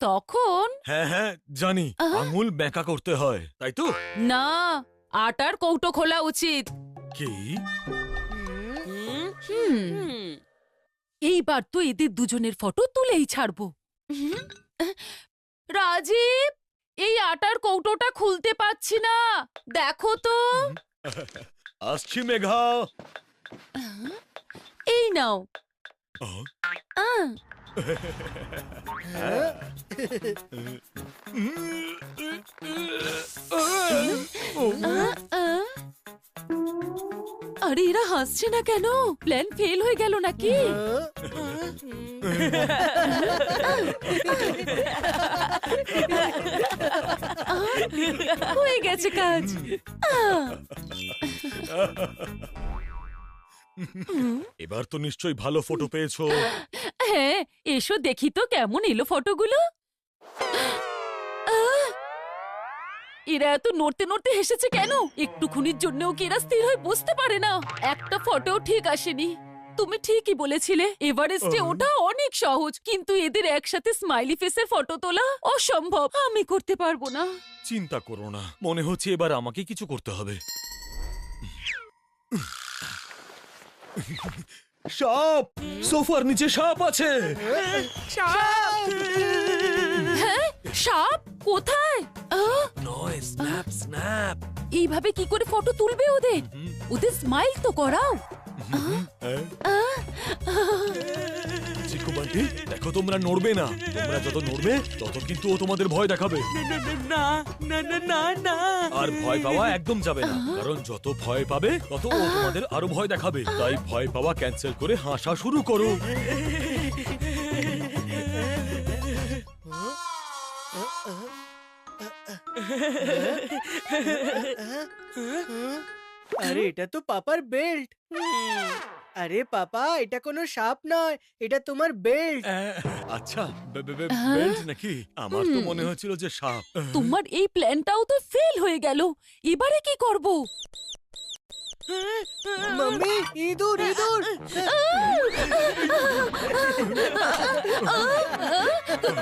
তখন হ্যাঁ হ্যাঁ জানি, আঙুল বেঁকা করতে হয়, তাই তো? না, আটার কৌটো খোলা উচিত। কি? এইবার তো এদের দুজনের ফটো তুলেই ছাড়বো। রাজীব, এই আটার কৌটোটা খুলতে পারছি না, দেখো তো। আসছি মেঘা। এই নাও। আহ, আহ, আহ। আরে এরা হাসছে না কেন? প্ল্যান ফেল হয়ে গেল নাকি? হয়ে গেছে কাজ। এবার তো নিশ্চয়ই ভালো ফটো পেয়েছো। হ্যাঁ, এসো দেখি তো কেমন এলো ফটোগুলো। এরা এত নড়তে নড়তে হেসেছে কেন? একটুখানির জন্যও কি এরা স্থির হয়ে বসতে পারে না? একটা ফটোও ঠিক আসেনি। তুমি ঠিকই বলেছিলে, এভারেস্টে ওঠা অনেক সহজ, কিন্তু এদের একসাথে স্মাইলি ফেসের ফটো তোলা অসম্ভব। আমি করতে পারবো না। চিন্তা করো না, মনে হচ্ছে এবার আমাকে কিছু করতে হবে। সাপ! সোফার নিচে সাপ আছে। হ্যাঁ, সাপ কোথায়? নয়, স্ন্যাপ স্ন্যাপ। এইভাবে কি করে ফটো তুলবে ওদের? ওদের স্মাইল তো করাও। চিকু বান্টি, দেখো তোমরা নড়বে না। তোমরা যত নড়বে তত কিন্তু ও তোমাদের ভয় দেখাবে। না না না না না। আর ভয় পাওয়া একদম যাবে না, কারণ যত ভয় পাবে তত ও তোমাদের আরো ভয় দেখাবে। তাই ভয় পাওয়া ক্যান্সেল করে হাসা শুরু করো। আরে এটা তো পাপার বেল্ট। আরে পাপা, এটা কোনো সাপ নয়, এটা তোমার বেল্ট। আচ্ছা, বেল্ট নাকি? আমার তো মনে হচ্ছিল যে সাপ। তোমার এই প্ল্যানটাও তো ফেল হয়ে গেল। এবারে কি করব? মাম্মি, ইঁদুর ইঁদুর।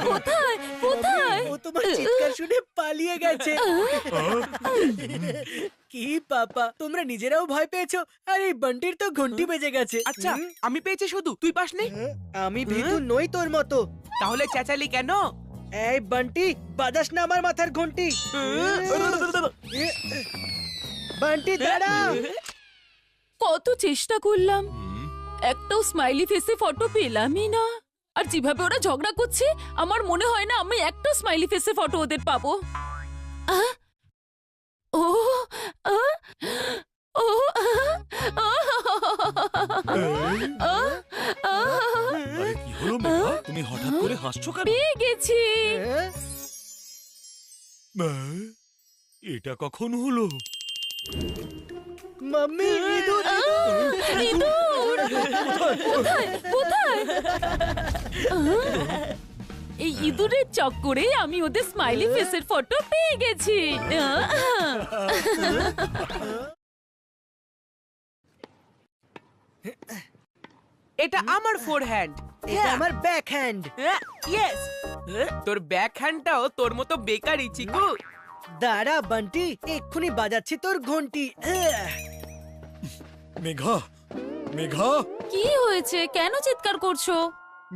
কোথায় কোথায়? ও তোমার চিৎকার শুনে পালিয়ে গেছে। কি পাপা, তোমরা নিজেরাও ভয় পেয়েছো? আরে বান্টির তো ঘন্টি বেজে গেছে। আচ্ছা, আমি পেয়েছি শুধু, তুই পাসনি? আমি ভীতু নই তোর মতো। তাহলে চেঁচালি কেন? এই বান্টি, বাজাস না আমার মাথার ঘন্টি। বান্টি দাঁড়া। কত চেষ্টা করলাম, একটাও স্মাইলি ফেসে ফটো পেলামই না। আর যেভাবে ওরা ঝগড়া করছে, আমার মনে হয় না আমি একটা স্মাইলি ফেসে ফটো ওদের পাবো। আহ! ও আহ! ও আরে কি হলো মেঘা, তুমি হঠাৎ করে হাসছো কেন? পেয়ে গেছি। এটা কখন হলো? মাম্মি, ইঁদুর ইঁদুর! কোথায় কোথায়? এই ইঁদুরের চক্করে আমি ওদের স্মাইলি ফেসের ফটো পেয়ে গেছি। এটা আমার ফোরহ্যান্ড। এটা আমার ব্যাক হ্যান্ড। ইয়েস, তোর ব্যাক হ্যান্ডটাও তোর মতো বেকারি চিকু। দাঁড়া বান্টি, এক্ষুনি বাজাচ্ছি তোর ঘন্টি। মেঘা, মেঘা, কি হয়েছে? কেন চিৎকার করছো?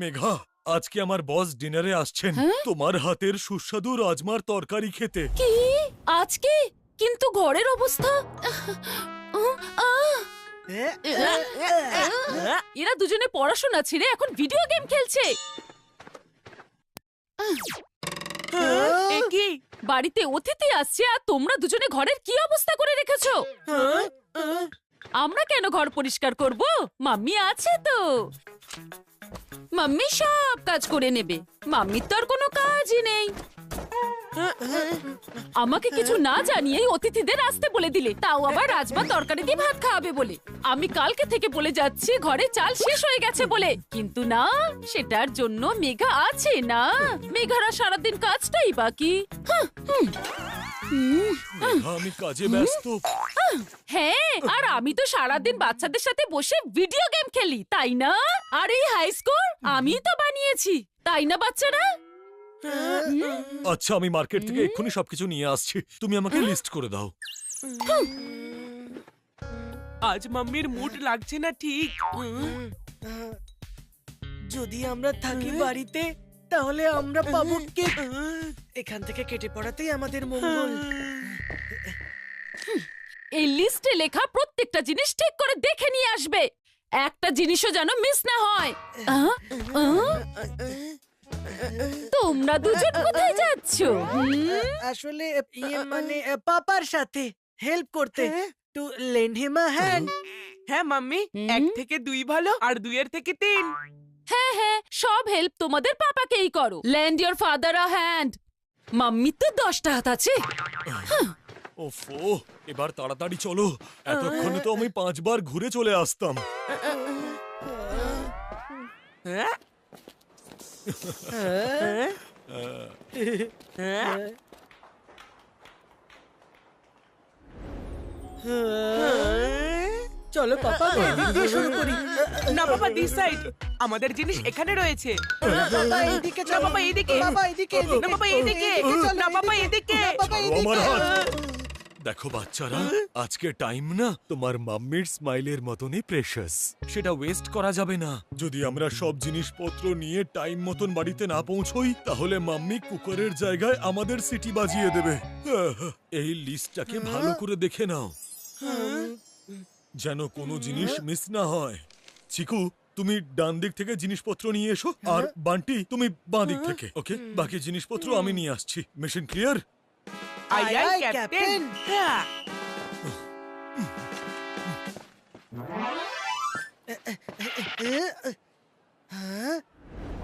মেঘা, আজকে আমার বস ডিনারে আসছেন তোমার হাতের সুস্বাদু রাজমার তরকারি খেতে। কি আজকে? কিন্তু ঘরের অবস্থা। এরা দুজনে পড়াশোনা ছেড়ে এখন ভিডিও গেম খেলছে। এ কি? বাড়িতে অতিথি আসছে আর তোমরা দুজনে ঘরের কি অবস্থা করে রেখেছো? আমরা কেন ঘর পরিষ্কার করব? মাম্মি আছে তো। মাম্মি সব কাজ করে নেবে। মাম্মির তো আর কোনো কাজই নেই। আমাকে কিছু না জানিয়েই অতিথিদের আসতে বলে দিলে, তাও আবার রাজমা তরকারি দিয়ে ভাত খাওয়াবে বলে। আমি কালকে থেকে বলে যাচ্ছি ঘরে চাল শেষ হয়ে গেছে বলে, কিন্তু না, সেটার জন্য মেঘা আছে না। মেঘারা সারাদিন কাজটাই বাকি। মেঘা, আমি কাজে ব্যস্ত। হ্যাঁ, আর আমি তো সারাদিন বাচ্চাদের সাথে বসে ভিডিও গেম খেলি, তাই না? আর এই হাই স্কোর আমি তো বানিয়েছি, তাই না বাচ্চারা? আচ্ছা, আমি মার্কেট থেকে এক্ষুনি সবকিছু নিয়ে আসছি, তুমি আমাকে লিস্ট করে দাও। আজ মাম্মির মুড লাগছে না ঠিক। যদি আমরা থাকি বাড়িতে তাহলে আমরা পাবো কেক। এখান থেকে কেটে পড়াতেই আমাদের মঙ্গল। এই লিস্টে লেখা প্রত্যেকটা জিনিস ঠিক করে দেখে নিয়ে আসবে, একটা জিনিসও যেন মিস না হয়। তোমরা দুজন কোথায় যাচ্ছ? আসলে মানে পাপার সাথে হেল্প করতে, to lend him a hand. হ্যাঁ মাম্মি, 1 থেকে 2 ভালো আর 2 এর থেকে 3। হ্যাঁ হ্যাঁ, সব হেল্প তোমাদের পাপাকেই করো। Land your father a hand. Mummy তো 10টা হাত আছে। ওফো, এবার তাড়াতাড়ি চলো, এতক্ষণে তো আমি 5 বার ঘুরে চলে আসতাম। হ্যাঁ? হ্যাঁ? চলো পাপা, এদিক দিয়ে শুরু করি। না বাবা, দিস সাইড। আমাদের জিনিস এখানে রয়েছে। বাবা এইদিকে না চলো। বাবা, এইদিকে। বাবা এইদিকে, না বাবা, এইদিকে। না বাবা, এদিকে। বাবা ছাড়ো আমার হাত। এইদিকে। দেখো বাচ্চারা, আজকে টাইম না তোমার মাম্মির স্মাইলের মতনই প্রেশাস, সেটা ওয়েস্ট করা যাবে না। যদি আমরা সব জিনিসপত্র নিয়ে টাইম মতন বাড়িতে না পৌঁছই, তাহলে মাম্মি কুকারের জায়গায় আমাদের সিটি বাজিয়ে দেবে। এই লিস্টটাকে ভালো করে দেখে নাও, যেন কোনো জিনিস মিস না হয়। চিকু, তুমি ডান দিক থেকে জিনিসপত্র নিয়ে এসো, আর বান্টি তুমি বাঁ দিক থেকে। ওকে, বাকি জিনিসপত্র আমি নিয়ে আসছি। Mission clear? I I, I I, captain. হ্যাঁ।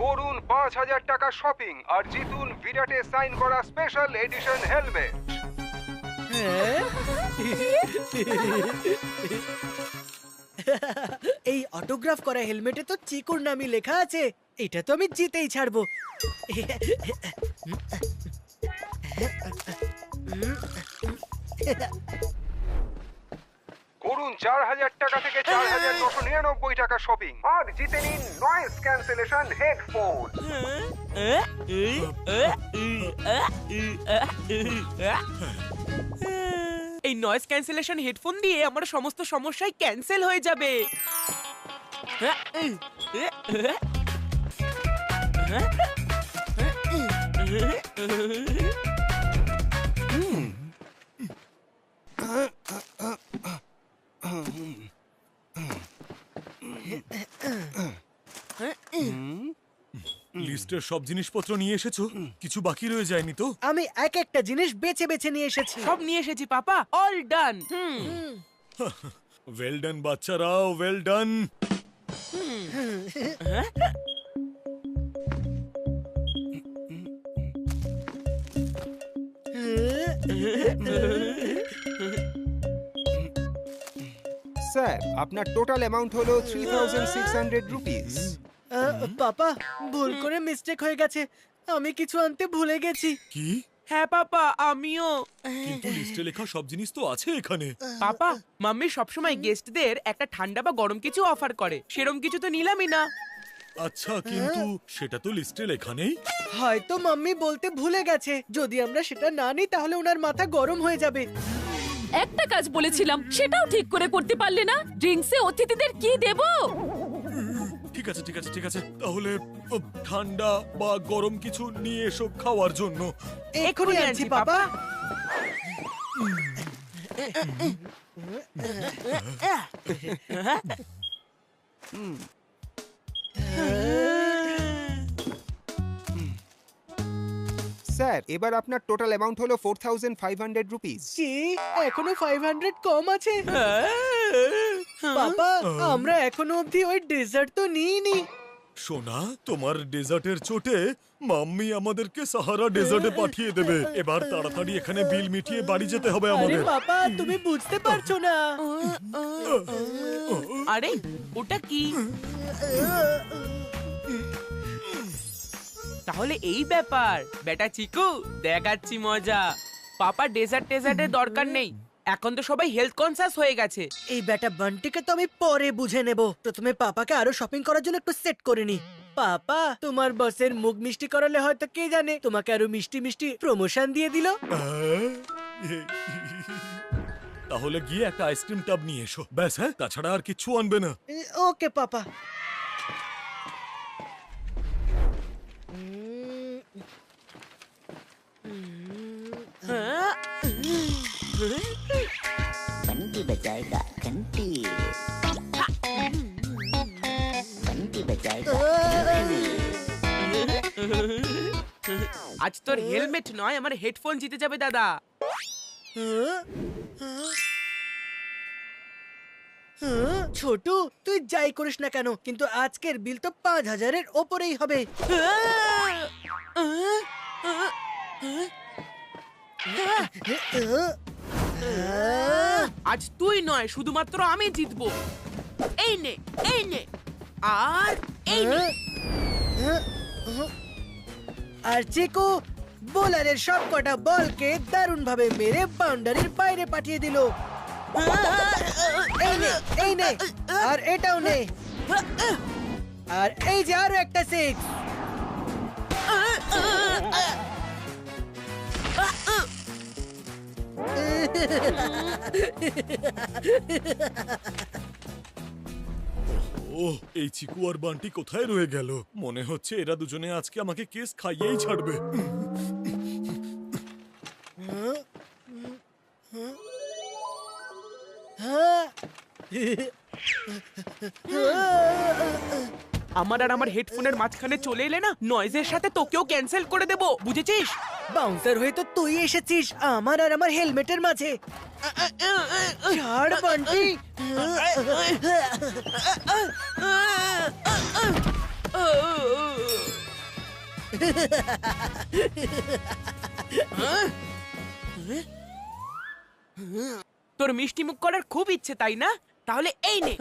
করুন 5,000 টাকা শপিং আর জিতুন বিরাটে সাইন করা স্পেশাল এডিশন হেলমেট। এই অটোগ্রাফ করা হেলমেটে তো চিকুর নামই লেখা আছে। এটা তো আমি জিতেই ছাড়বো। করুন 4,000 টাকা থেকে 4,999 টাকা শপিং আর জিতে নিন নয়েজ ক্যান্সেলেশন হেডফোন। এই নয়েজ ক্যান্সেলেশন হেডফোন দিয়ে আমার সমস্ত সমস্যাই ক্যান্সেল হয়ে যাবে। লিস্টের সব জিনিসপত্র নিয়ে এসেছো? কিছু বাকি রয়ে যায়নি তো? আমি এক একটা জিনিস বেছে বেছে নিয়ে এসেছি। সব নিয়ে এসেছি পাপা, অল ডান। ওয়েল ডান বাচ্চারা, ওয়েল ডান। স্যার, আপনার টোটাল অ্যামাউন্ট হলো 3,600 রুপিস। পাপা, ভুল করে মিস্টেক হয়ে গেছে, আমি কিছু আনতে ভুলে গেছি। কি? হ্যাঁ পাপা, আমিও। কিন্তু লিস্টে লেখা সব জিনিস তো আছে এখানে। পাপা, মাম্মি সবসময় গেস্টদের একটা ঠান্ডা বা গরম কিছু অফার করে, সেরম কিছু তো নিলামই না। আচ্ছা, কিন্তু সেটা তো লিস্টে লেখা নেই। হয়তো মাম্মি বলতে ভুলে গেছে। যদি আমরা সেটা না নিই তাহলে ওনার মাথা গরম হয়ে যাবে। একটা কাজ বলেছিলাম, সেটাও ঠিক করে করতে পারলে না। ড্রিঙ্কসে অতিথিদের কি দেব? ঠিক আছে ঠিক আছে ঠিক আছে, তাহলে ঠান্ডা বা গরম কিছু নিয়ে এসো খাওয়ার জন্য। এক্ষুনি আনছি পাপা। স্যার, এবার আপনার টোটাল অ্যামাউন্ট হলো 4,500 রুপিস। কি, এখনো 500 কম আছে? বাবা, আমরা এখনো অবধি ওই ডেজার্ট তো নিইনি। সোনা, তোমার ডেজার্টের চোটে মাম্মি আমাদেরকে সাহারা ডেজার্টে পাঠিয়ে দেবে। এবার তাড়াতাড়ি এখানে বিল মিটিয়ে বাড়ি যেতে হবে আরে আমাদের। বাবা, তুমি বুঝতে পারছো না। আরে ওটা কি? তাহলে এই ব্যাপার। বেটা চিকু, দেখাচ্ছি মজা। পাপা ডেজার্টের দরকার নেই, এখন তো সবাই হেলথ কনসাস হয়ে গেছে। এই ব্যাটা বান্টিকে তো আমি পরে বুঝে নেব। প্রথমে পাপাকে আরো শপিং করার জন্য একটু সেট করে নি। পাপা, তোমার বসের মুখ মিষ্টি করালে হয়তো কে জানে তোমাকে আরো মিষ্টি মিষ্টি প্রমোশন দিয়ে দিল। তাহলে গিয়ে একটা আইসক্রিম টাব নিয়ে এসো, ব্যাস। হ্যাঁ, তাছাড়া আর কিছু আনবে না। ওকে পাপা। बंटी बजाएगा घंटी बंटी बजाएगा আজ তোর হেলমেট নয়, আমার হেডফোন জিতে যাবে দাদা। ছোটু, তুই যাই করিস না কেন, কিন্তু আজকের বিল তো 5000-এর ওপরেই হবে। আজ তুই নয়, শুধুমাত্র আমি জিতবো। এই নে, এই নে, আর এই নে। আর চিকু বোলারের সব কটা বলকে দারুণ ভাবে মেরে বাউন্ডারির বাইরে পাঠিয়ে দিল। এই নে, এই নে, আর এটাও নে, আর এই যে আরো একটা সিক্স। ওহ, এই চিকু আর বান্টি কোথায় রয়ে গেল? মনে হচ্ছে এরা দুজনে আজকে আমাকে কেস খাইয়েই ছাড়বে। আমার আর আমার হেডফোনের মাঝখানে চলে এলে না, নয়েজের সাথে তোকেও ক্যান্সেল করে দেবো, বুঝেছিস? বাউন্সার হয়ে তো তুই এসেছিস আমার আর আমার হেলমেটের মাঝে। ছাড় বান্টি। তোর মিষ্টি মুখ করার খুব ইচ্ছে, তাই না? তাহলে এই নে।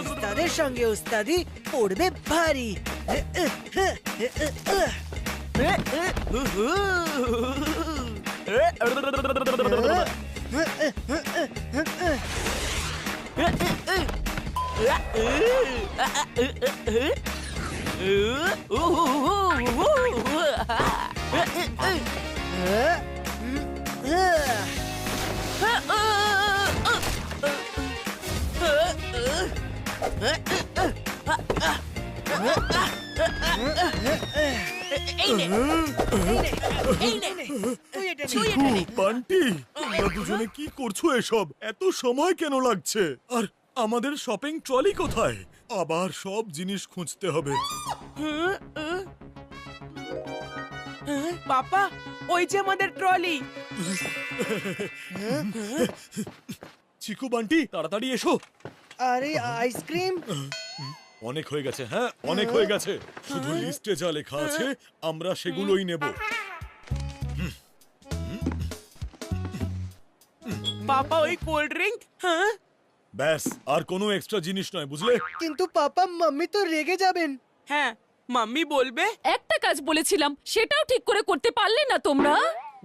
উস্তাদের সঙ্গে উস্তাদি পড়বে ভারী। চিকু, বান্টি, তোমরা দুজনে কি করছো এসব? এত সময় কেন লাগছে? আর আমাদের শপিং ট্রলি কোথায়? আবার সব জিনিস খুঁজতে হবে। পাপা, ওই যে আমাদের ট্রলি। চিকু, বান্টি, তাড়াতাড়ি এসো। আরে আইসক্রিম। অনেক হয়ে গেছে, হ্যাঁ অনেক হয়ে গেছে। শুধু লিস্টে যা লেখা আছে আমরা সেগুলোই নেব। পাপা, ওই কোল্ড ড্রিঙ্ক। হ্যাঁ, ব্যাস, আর কোনো এক্সট্রা জিনিস নয়, বুঝলে? কিন্তু পাপা মাম্মি তো রেগে যাবেন। হ্যাঁ, মাম্মি বলবে। একটা কাজ বলেছিলাম, সেটাও ঠিক করে করতে পারলে না তোমরা।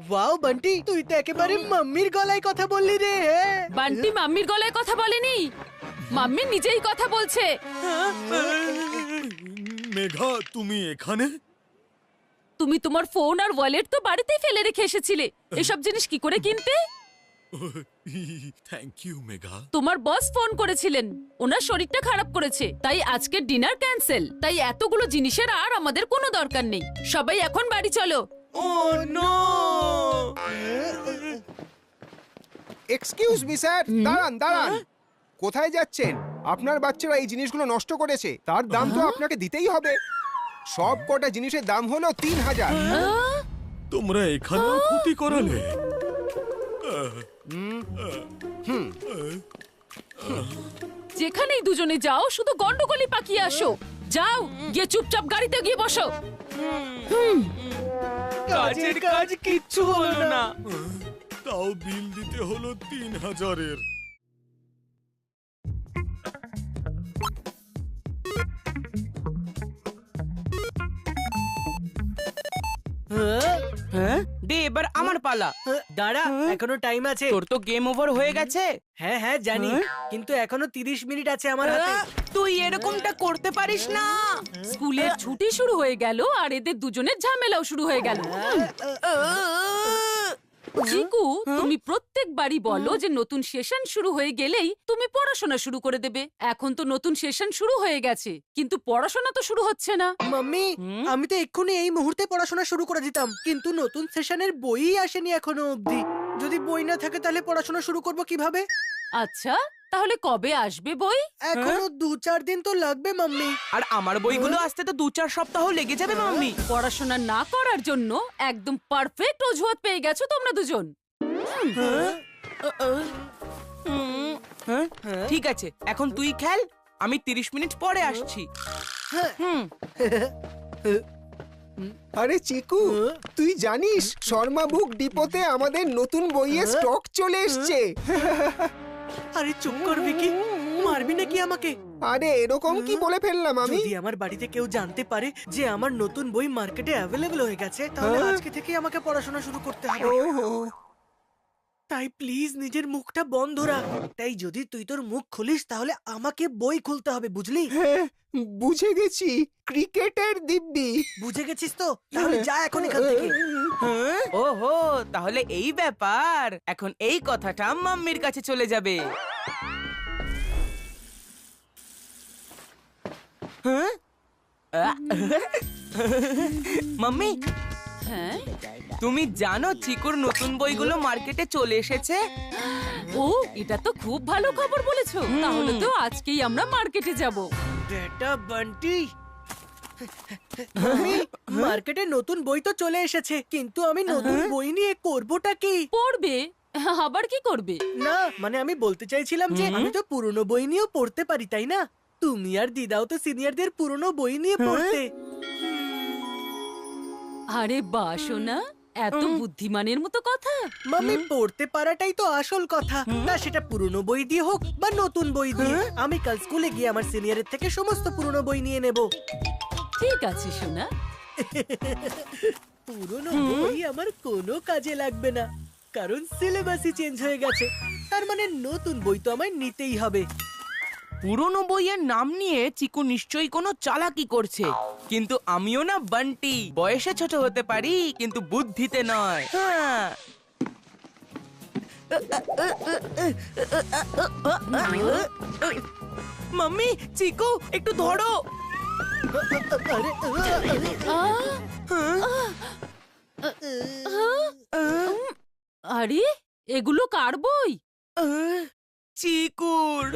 ওয়াও বান্টি, তুই তো একেবারে মাম্মির গলায় কথা বললি রে। বান্টি মাম্মির গলায় কথা বলেনি, মাম্মি নিজেই কথা বলছে। মেঘা, তুমি এখানে? তুমি তোমার ফোন আর ওয়ালেট তো বাড়িতেই ফেলে রেখে এসেছিলে, এসব জিনিস কি করে কিনতে? Thank you Megha. তোমার বস ফোন করেছিলেন, ওনার শরীরটা খারাপ করেছে, তাই আজকের ডিনার ক্যান্সেল। তাই এতগুলো জিনিসের আর আমাদের কোনো দরকার নেই। সবাই এখন বাড়ি চলো। ও নো! এক্সকিউজ মি স্যার, দাঁড়ান দাঁড়ান। কোথায় যাচ্ছেন? আপনার বাচ্চারা এই জিনিসগুলো নষ্ট করেছে, তার দাম তো আপনাকে দিতেই হবে। সব কটা জিনিসের দাম হলো 3000। তোমরা এখানেও ক্ষতি করালে? যেখানেই দুজনে যাও শুধু গন্ডগোলই পাকিয়ে আসো। যাও, গিয়ে চুপচাপ গাড়িতে গিয়ে বসো। কাজের কাজ কিচ্ছু হলো না। তাও বিল দিতে হলো 3000-এর। হ্যাঁ দে এবার আমার পালা। দাঁড়া, এখনো টাইম আছে। তোর তো গেম ওভার হয়ে গেছে। হ্যাঁ হ্যাঁ জানি, কিন্তু এখনো 30 মিনিট আছে আমার হাতে। তুই এরকমটা করতে পারিস না। স্কুলের ছুটি শুরু হয়ে গেল আর এদের দুজনের ঝামেলাও শুরু হয়ে গেল। চিকু, তুমি প্রত্যেকবারই বলো যে নতুন সেশন শুরু হয়ে গেলেই তুমি পড়াশোনা শুরু করে দেবে। এখন তো নতুন সেশন শুরু হয়ে গেছে, কিন্তু পড়াশোনা তো শুরু হচ্ছে না। মাম্মি, আমি তো এক্ষুনি এই মুহূর্তে পড়াশোনা শুরু করে দিতাম, কিন্তু নতুন সেশনের বইই আসেনি এখনো অবধি। যদি বই না থাকে তাহলে পড়াশোনা শুরু করব কিভাবে? আচ্ছা, তাহলে কবে আসবে বই? এখনো 2-4 দিন তো লাগবে মাম্মি। আর আমার বইগুলো আসতে তো 2-4 সপ্তাহ লেগে যাবে মাম্মি। পড়াশোনা না করার জন্য একদম পারফেক্ট অজুহাত পেয়ে গেছো তোমরা দুজন। ঠিক আছে, এখন তুই খেল, আমি 30 মিনিট পরে আসছি। আরে চিকু, তুই জানিস শর্মা বুক ডিপোতে আমাদের নতুন বইয়ের স্টক চলে এসছে। আরে চুপ কর ভিকি, মারবি নাকি আমাকে? আরে এরকম কি বলে ফেললাম আমি? যদি আমার বাড়িতে কেউ জানতে পারে যে আমার নতুন বই মার্কেটে অ্যাভেলেবল হয়ে গেছে, তাহলে আজকে থেকে আমাকে পড়াশোনা শুরু করতে হবে। তাই প্লিজ নিজের মুখটা বন্ধ রাখ। তাই যদি তুই তোর মুখ খুলিস তাহলে আমাকে বই খুলতে হবে, বুঝলি? হ্যাঁ, বুঝে গেছি, ক্রিকেটের দিব্যি। বুঝে গেছিস তো? তাহলে যা এখন এখান থেকে। ওহো, তাহলে এই ব্যাপার। এখন এই কথাটা মাম্মির কাছে চলে যাবে। মাম্মি, হ্যাঁ, তুমি জানো চিকুর নতুন বইগুলো মার্কেটে চলে এসেছে? ও, এটা তো খুব ভালো খবর বলেছো। তাহলে তো আজকেই আমরা মার্কেটে যাব। বেটা বান্টি, মাম্মি, মার্কেটে নতুন বই তো চলে এসেছে, কিন্তু আমি নতুন বই নিয়ে করবোটা কি? পড়বে? আবার কি করবে? না, মানে আমি বলতে চাইছিলাম যে আমি তো পুরনো বই নিয়েও পড়তে পারি, তাই না? তুমি আর দিদাও তো সিনিয়রদের পুরনো বই নিয়ে পড়তে। আরে বাসনা, এত বুদ্ধিমানের মতো কথা। মাম্মি, পড়তে পারাটাই তো আসল কথা, না সেটা পুরনো বই দিয়ে হোক বা নতুন বই দিয়ে। আমি কাল স্কুলে গিয়ে আমার সিনিয়রের থেকে সমস্ত পুরনো বই নিয়ে নেব। ঠিক আছে সোনা। পুরনো বই আমার কোনো কাজে লাগবে না, কারণ সিলেবাসই চেঞ্জ হয়ে গেছে। তার মানে নতুন বই তো আমায় নিতেই হবে। পুরনো বইয়ের নাম নিয়ে চিকু নিশ্চয়ই কোনো চালাকি করছে, কিন্তু আমিও না বান্টি, বয়সে ছোট হতে পারি কিন্তু বুদ্ধিতে নয়। হ্যাঁ। মাম্মি, চিকু একটু ধরো। আরে, এগুলো কার বই? চিকুর।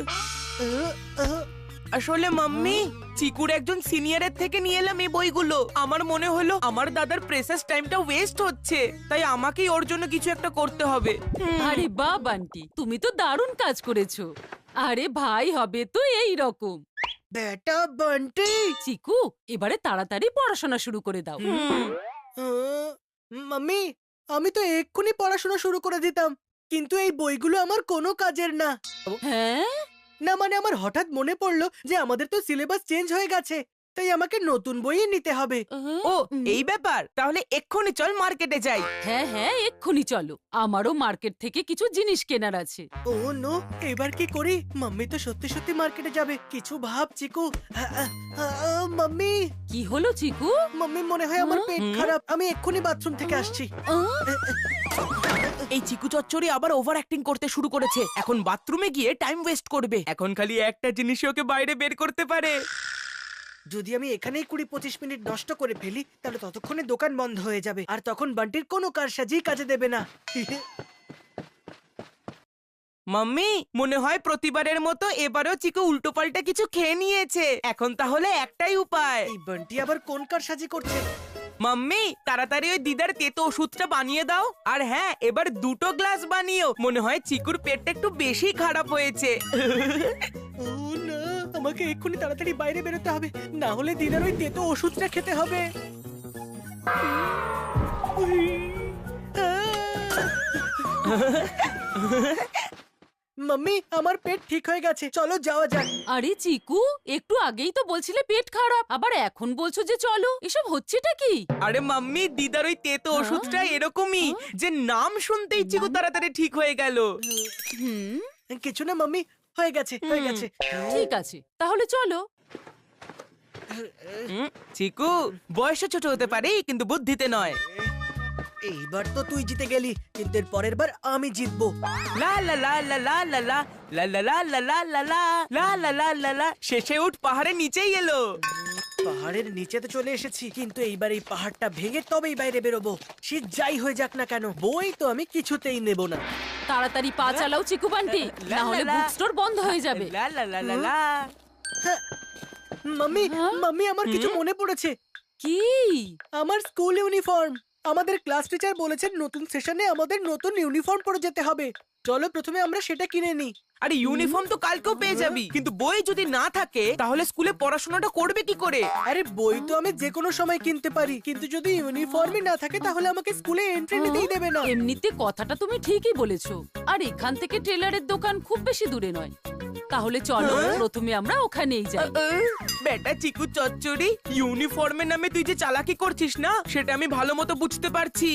আসলে মাম্মি, চিকুর একজন সিনিয়রের থেকে নিয়ে এলাম এই বইগুলো। আমার মনে হলো আমার দাদার প্রেসেস টাইমটা ওয়েস্ট হচ্ছে, তাই আমাকেই ওর জন্য কিছু একটা করতে হবে। আরে বাহ বান্টি, তুমি তো দারুণ কাজ করেছো। আরে ভাই হবে তো এই রকম। বেটা বান্টি, চিকু, এবারে তাড়াতাড়ি পড়াশোনা শুরু করে দাও। মাম্মি, আমি তো এক্ষুনি পড়াশোনা শুরু করে দিতাম, কিন্তু এই বইগুলো আমার কোনো কাজের না। হ্যাঁ, না মানে আমার হঠাৎ মনে পড়লো যে আমাদের তো সিলেবাস চেঞ্জ হয়ে গেছে, তাই আমাকে নতুন বই নিতে হবে। ও এই ব্যাপার, তাহলে এক্ষুনি চল মার্কেটে যাই। হ্যাঁ হ্যাঁ, এক্ষুনি চলো, আমারও মার্কেট থেকে কিছু জিনিস কেনার আছে। ও নো, এবার কি করি? মাম্মি তো সত্যি সত্যি মার্কেটে যাবে, কিছু ভাব চিকু। মাম্মি, কি হলো চিকু? মাম্মি মনে হয় আমার পেট খারাপ, আমি এক্ষুনি বাথরুম থেকে আসছি। এই চিকু চচ্চড়ি আবার ওভার অ্যাক্টিং করতে শুরু করেছে। এখন বাথরুমে গিয়ে টাইম ওয়েস্ট করবে। এখন খালি একটা জিনিসই ওকে বাইরে বের করতে পারে। যদি আমি এখানেই 20-25 মিনিট নষ্ট করে ফেলি, তাহলে ততক্ষণে দোকান বন্ধ হয়ে যাবে, আর তখন বান্টির কোনো কারসাজিই কাজে দেবে না। মাম্মি, মনে হয় প্রতিবারের মতো এবারেও চিকু উল্টোপাল্টা কিছু খেয়ে নিয়েছে। এখন তাহলে একটাই উপায়। এই বান্টি আবার কোন কারসাজি করছে? মাম্মি, তাড়াতাড়ি ওই দিদার তেতো ওষুধটা বানিয়ে দাও। আর হ্যাঁ, এবার 2টো গ্লাস বানিও। মনে হয় চিকুর পেটটা একটু বেশি খারাপ হয়েছে। ও না, আমাকে এক্ষুনি তাড়াতাড়ি বাইরে বেরোতে হবে, না হলে দিদার ওই তেতো ওষুধটা খেতে হবে। মাম্মি আমার পেট ঠিক হয়ে গেছে, চলো যাওয়া যাক। আরে চিকু, একটু আগেই তো বলছিলে পেট খারাপ, আবার এখন বলছো যে চলো, এসব হচ্ছেটা কি? আরে মাম্মি, দিদার ওই তেতো ওষুধটা এরকমই যে নাম শুনতেই চিকু তাড়াতাড়ি ঠিক হয়ে গেল। হুম, কিছু না মাম্মি, হয়ে গেছে হয়ে গেছে। ঠিক আছে, তাহলে চলো। চিকু বয়সে ছোট হতে পারে কিন্তু বুদ্ধিতে নয়। এইবার তো তুই জিতে গেলি, কিন্তু এর পরের বার আমি জিতবো। লা লা লা লা লা লা লা লা লা লা লা লা লা লা লা লা লা লা লা। শেষে উঠ পাহাড়ের নিচেই এলো। পাহাড়ের নিচে তো চলে এসেছি, কিন্তু এইবার এই পাহাড়টা ভেঙে তবেই বাইরে বেরোবো। সে যাই হয়ে যাক না কেন, বই তো আমি কিছুতেই নেব না। তাড়াতাড়ি পা চালাও চিকু বান্টি, না হলে বুক স্টোর বন্ধ হয়ে যাবে। লা লা লা লা লা। মাম্মি মাম্মি, আমার কিছু মনে পড়েছে। কি? আমার স্কুল ইউনিফর্ম। আমাদের ক্লাস টিচার বলেছেন নতুন সেশনে আমাদের নতুন ইউনিফর্ম পরে যেতে হবে। চলো প্রথমে আমরা সেটা কিনে নিই। আরে ইউনিফর্ম তো কালকেও পেয়ে যাবি, কিন্তু বই যদি না থাকে তাহলে স্কুলে পড়াশোনাটা করবে কি করে? আরে বই তো আমি যে কোনো সময় কিনতে পারি, কিন্তু যদি ইউনিফর্মই না থাকে তাহলে আমাকে স্কুলে এন্ট্রি নিতেই দেবে না। এমনিতে কথাটা তুমি ঠিকই বলেছো, আর এখান থেকে টেলারের দোকান খুব বেশি দূরে নয়। তাহলে চলো প্রথমে আমরা ওখানেই যাই। বেটা চিকু চচ্চড়ি, ইউনিফর্মের নামে তুই যে চালাকি করছিস না, সেটা আমি ভালো মতো বুঝতে পারছি।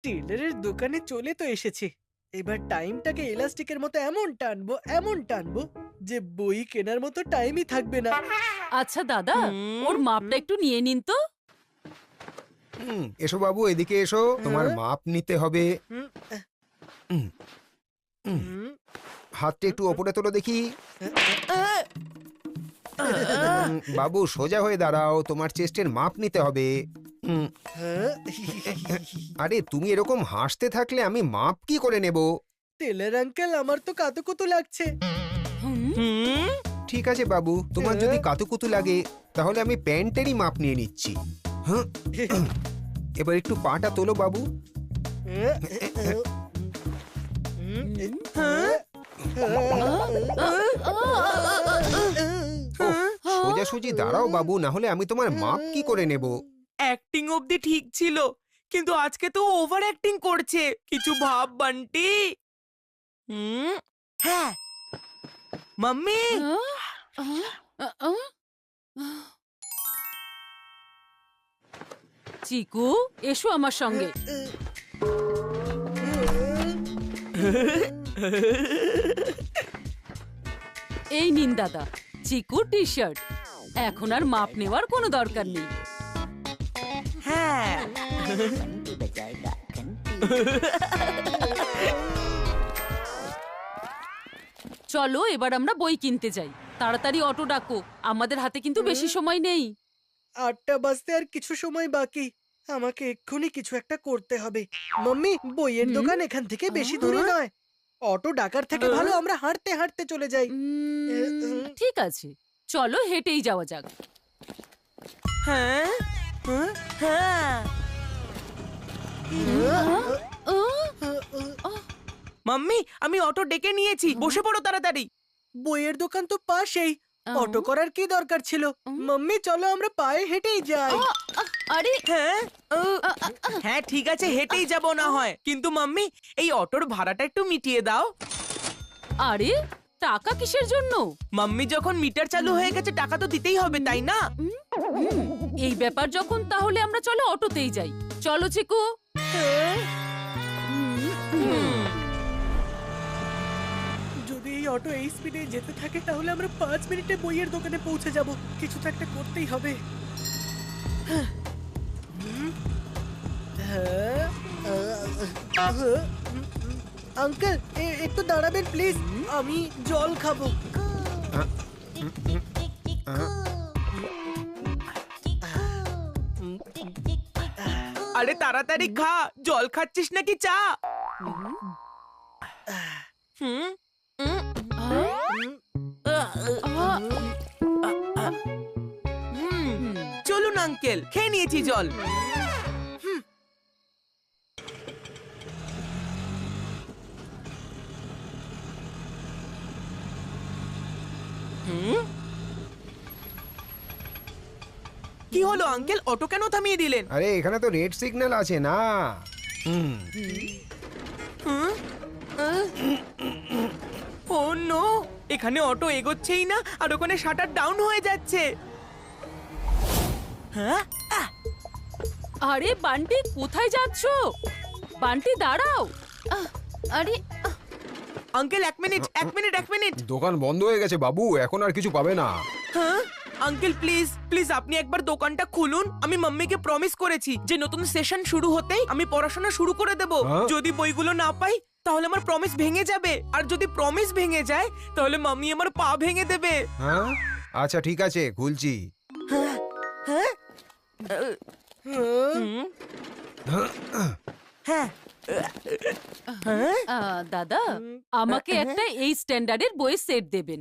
টেলারের দোকানে চলে তো এসেছি। এবার টাইমটাকে এলাস্টিকের মতো এমন টানবো যে বই কেনার মতো টাইমই থাকবে না। আচ্ছা দাদা, ওর মাপটা একটু নিয়ে নিন তো। এসো বাবু, এদিকে এসো, তোমার মাপ নিতে হবে। হাতটা একটু ওপরে তোলো দেখি। বাবু সোজা হয়ে দাঁড়াও, তোমার চেস্টের মাপ নিতে হবে। আরে তুমি এরকম হাসতে থাকলে আমি মাপ কি করে নেব? টেলার আঙ্কেল, আমার তো কাতুকুতু লাগছে। ঠিক আছে বাবু, তোমার যদি কাতুকুতু লাগে তাহলে আমি প্যান্টেরই মাপ নিয়ে নিচ্ছি। হ্যাঁ, এবার একটু পাটা তোলো বাবু। সোজাসুজি দাঁড়াও বাবু, না হলে আমি তোমার মাপ কি করে নেব? অ্যাক্টিং অবধি ঠিক ছিল, কিন্তু আজকে তো ওভার অ্যাক্টিং করছে। কিছু ভাব বান্টি। হ্যাঁ মাম্মি, চিকু এসো আমার সঙ্গে। এই নিন দাদা, চিকুর টি শার্ট। এখন আর মাপ নেওয়ার কোনো দরকার নেই। হ্যাঁ घंटी बजाएगा घंटी। চলো এবার আমরা বই কিনতে যাই। তাড়াতাড়ি অটো ডাকো, আমাদের হাতে কিন্তু বেশি সময় নেই। 8টা বাজতে আর কিছু সময় বাকি। আমাকে এক্ষুনি কিছু একটা করতে হবে। মাম্মি, বইয়ের দোকান এখান থেকে বেশি দূরে নয়। অটো ডাকার থেকে ভালো আমরা হাঁটতে হাঁটতে চলে যাই। ঠিক আছে, চলো হেঁটেই যাওয়া যাক। হ্যাঁ হ্যাঁ। মাম্মি, আমি অটো ডেকে নিয়েছি, বসে পড়ো তাড়াতাড়ি। বইয়ের দোকান তো পাশেই, অটো করার কি দরকার ছিল? মাম্মি চলো আমরা পায়ে হেঁটেই যাই। আরে হ্যাঁ হ্যাঁ ঠিক আছে, হেঁটেই যাব না হয়, কিন্তু মাম্মি এই অটোর ভাড়াটা একটু মিটিয়ে দাও। আরে টাকা কিসের জন্য? মাম্মি যখন মিটার চালু হয়ে গেছে টাকা তো দিতেই হবে, তাই না? এই ব্যাপার যখন, তাহলে আমরা চলো অটোতেই যাই। চলো চিকু। যদি এই অটো এই স্পিডে যেতে থাকে তাহলে আমরা 5 মিনিটে বইয়ের দোকানে পৌঁছে যাব। কিছু তো একটা করতেই হবে। আঙ্কেল একটু দাঁড়াবেন প্লিজ, আমি জল খাবো। আরে তাড়াতাড়ি খা, জল খাচ্ছিস নাকি চা? চলুন আঙ্কেল, খেয়ে নিয়েছি জল। কি হলো আঙ্কেল, অটো কেন থামিয়ে দিলেন? আরে এখানে তো রেড সিগন্যাল আছে না। ও নো, এখানে অটো এগোচ্ছেই না আর ওখানে শাটার ডাউন হয়ে যাচ্ছে। হ্যাঁ, আরে বান্টি কোথায় যাচ্ছো? বান্টি দাঁড়াও। আরে আঙ্কেল এক মিনিট। দোকান বন্ধ হয়ে গেছে বাবু, এখন আর কিছু পাবে না। হ্যাঁ আঙ্কেল, প্লিজ আপনি একবার দোকানটা খুলুন। আমি মাম্মিকে প্রমিস করেছি যে নতুন সেশন শুরু হতেই আমি পড়াশোনা শুরু করে দেব। হ্যাঁ? যদি বইগুলো না পাই তাহলে আমার প্রমিস ভেঙে যাবে, আর যদি প্রমিস ভেঙে যায় তাহলে মাম্মি আমার পা ভেঙে দেবে। হ্যাঁ আচ্ছা ঠিক আছে, খুলছি। হ্যাঁ দাদা, আমাকে একটা এই স্ট্যান্ডার্ডের বইয়ের সেট দেবেন।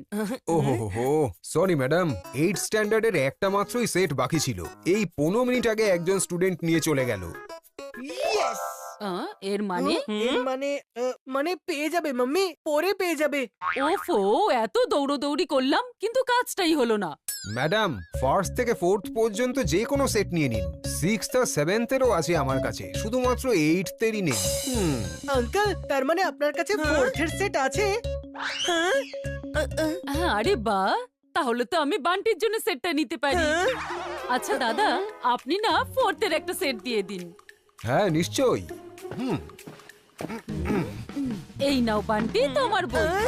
ওহো, সরি ম্যাডাম, 8 স্ট্যান্ডার্ডের একটা মাত্রই সেট বাকি ছিল। এই 15 মিনিট আগে একজন স্টুডেন্ট নিয়ে চলে গেল। এর মানে? মানে পেয়ে যাবে মাম্মি, পরে পেয়ে যাবে। ওফো, এত দৌড়দৌড়ি করলাম কিন্তু কাজটাই হলো না। ম্যাডাম, ফার্স্ট থেকে 4th পর্যন্ত যে কোনো সেট নিয়ে নিন। 6th আর 7th এরও আছে আমার কাছে, শুধুমাত্র 8th এরই নেই। আঙ্কেল, তার মানে আপনার কাছে 4th এর সেট আছে? আরে বাহ, তাহলে তো আমি বান্টির জন্য সেটটা নিতে পারি। আচ্ছা দাদা, আপনি না 4th এর একটা সেট দিয়ে দিন। হ্যাঁ নিশ্চয়ই। এই নাও বান্টি, তোমার বই।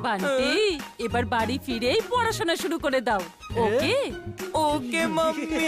বান্টি, এবার বাড়ি ফিরেই পড়াশোনা শুরু করে দাও। ওকে ওকে মাম্মি।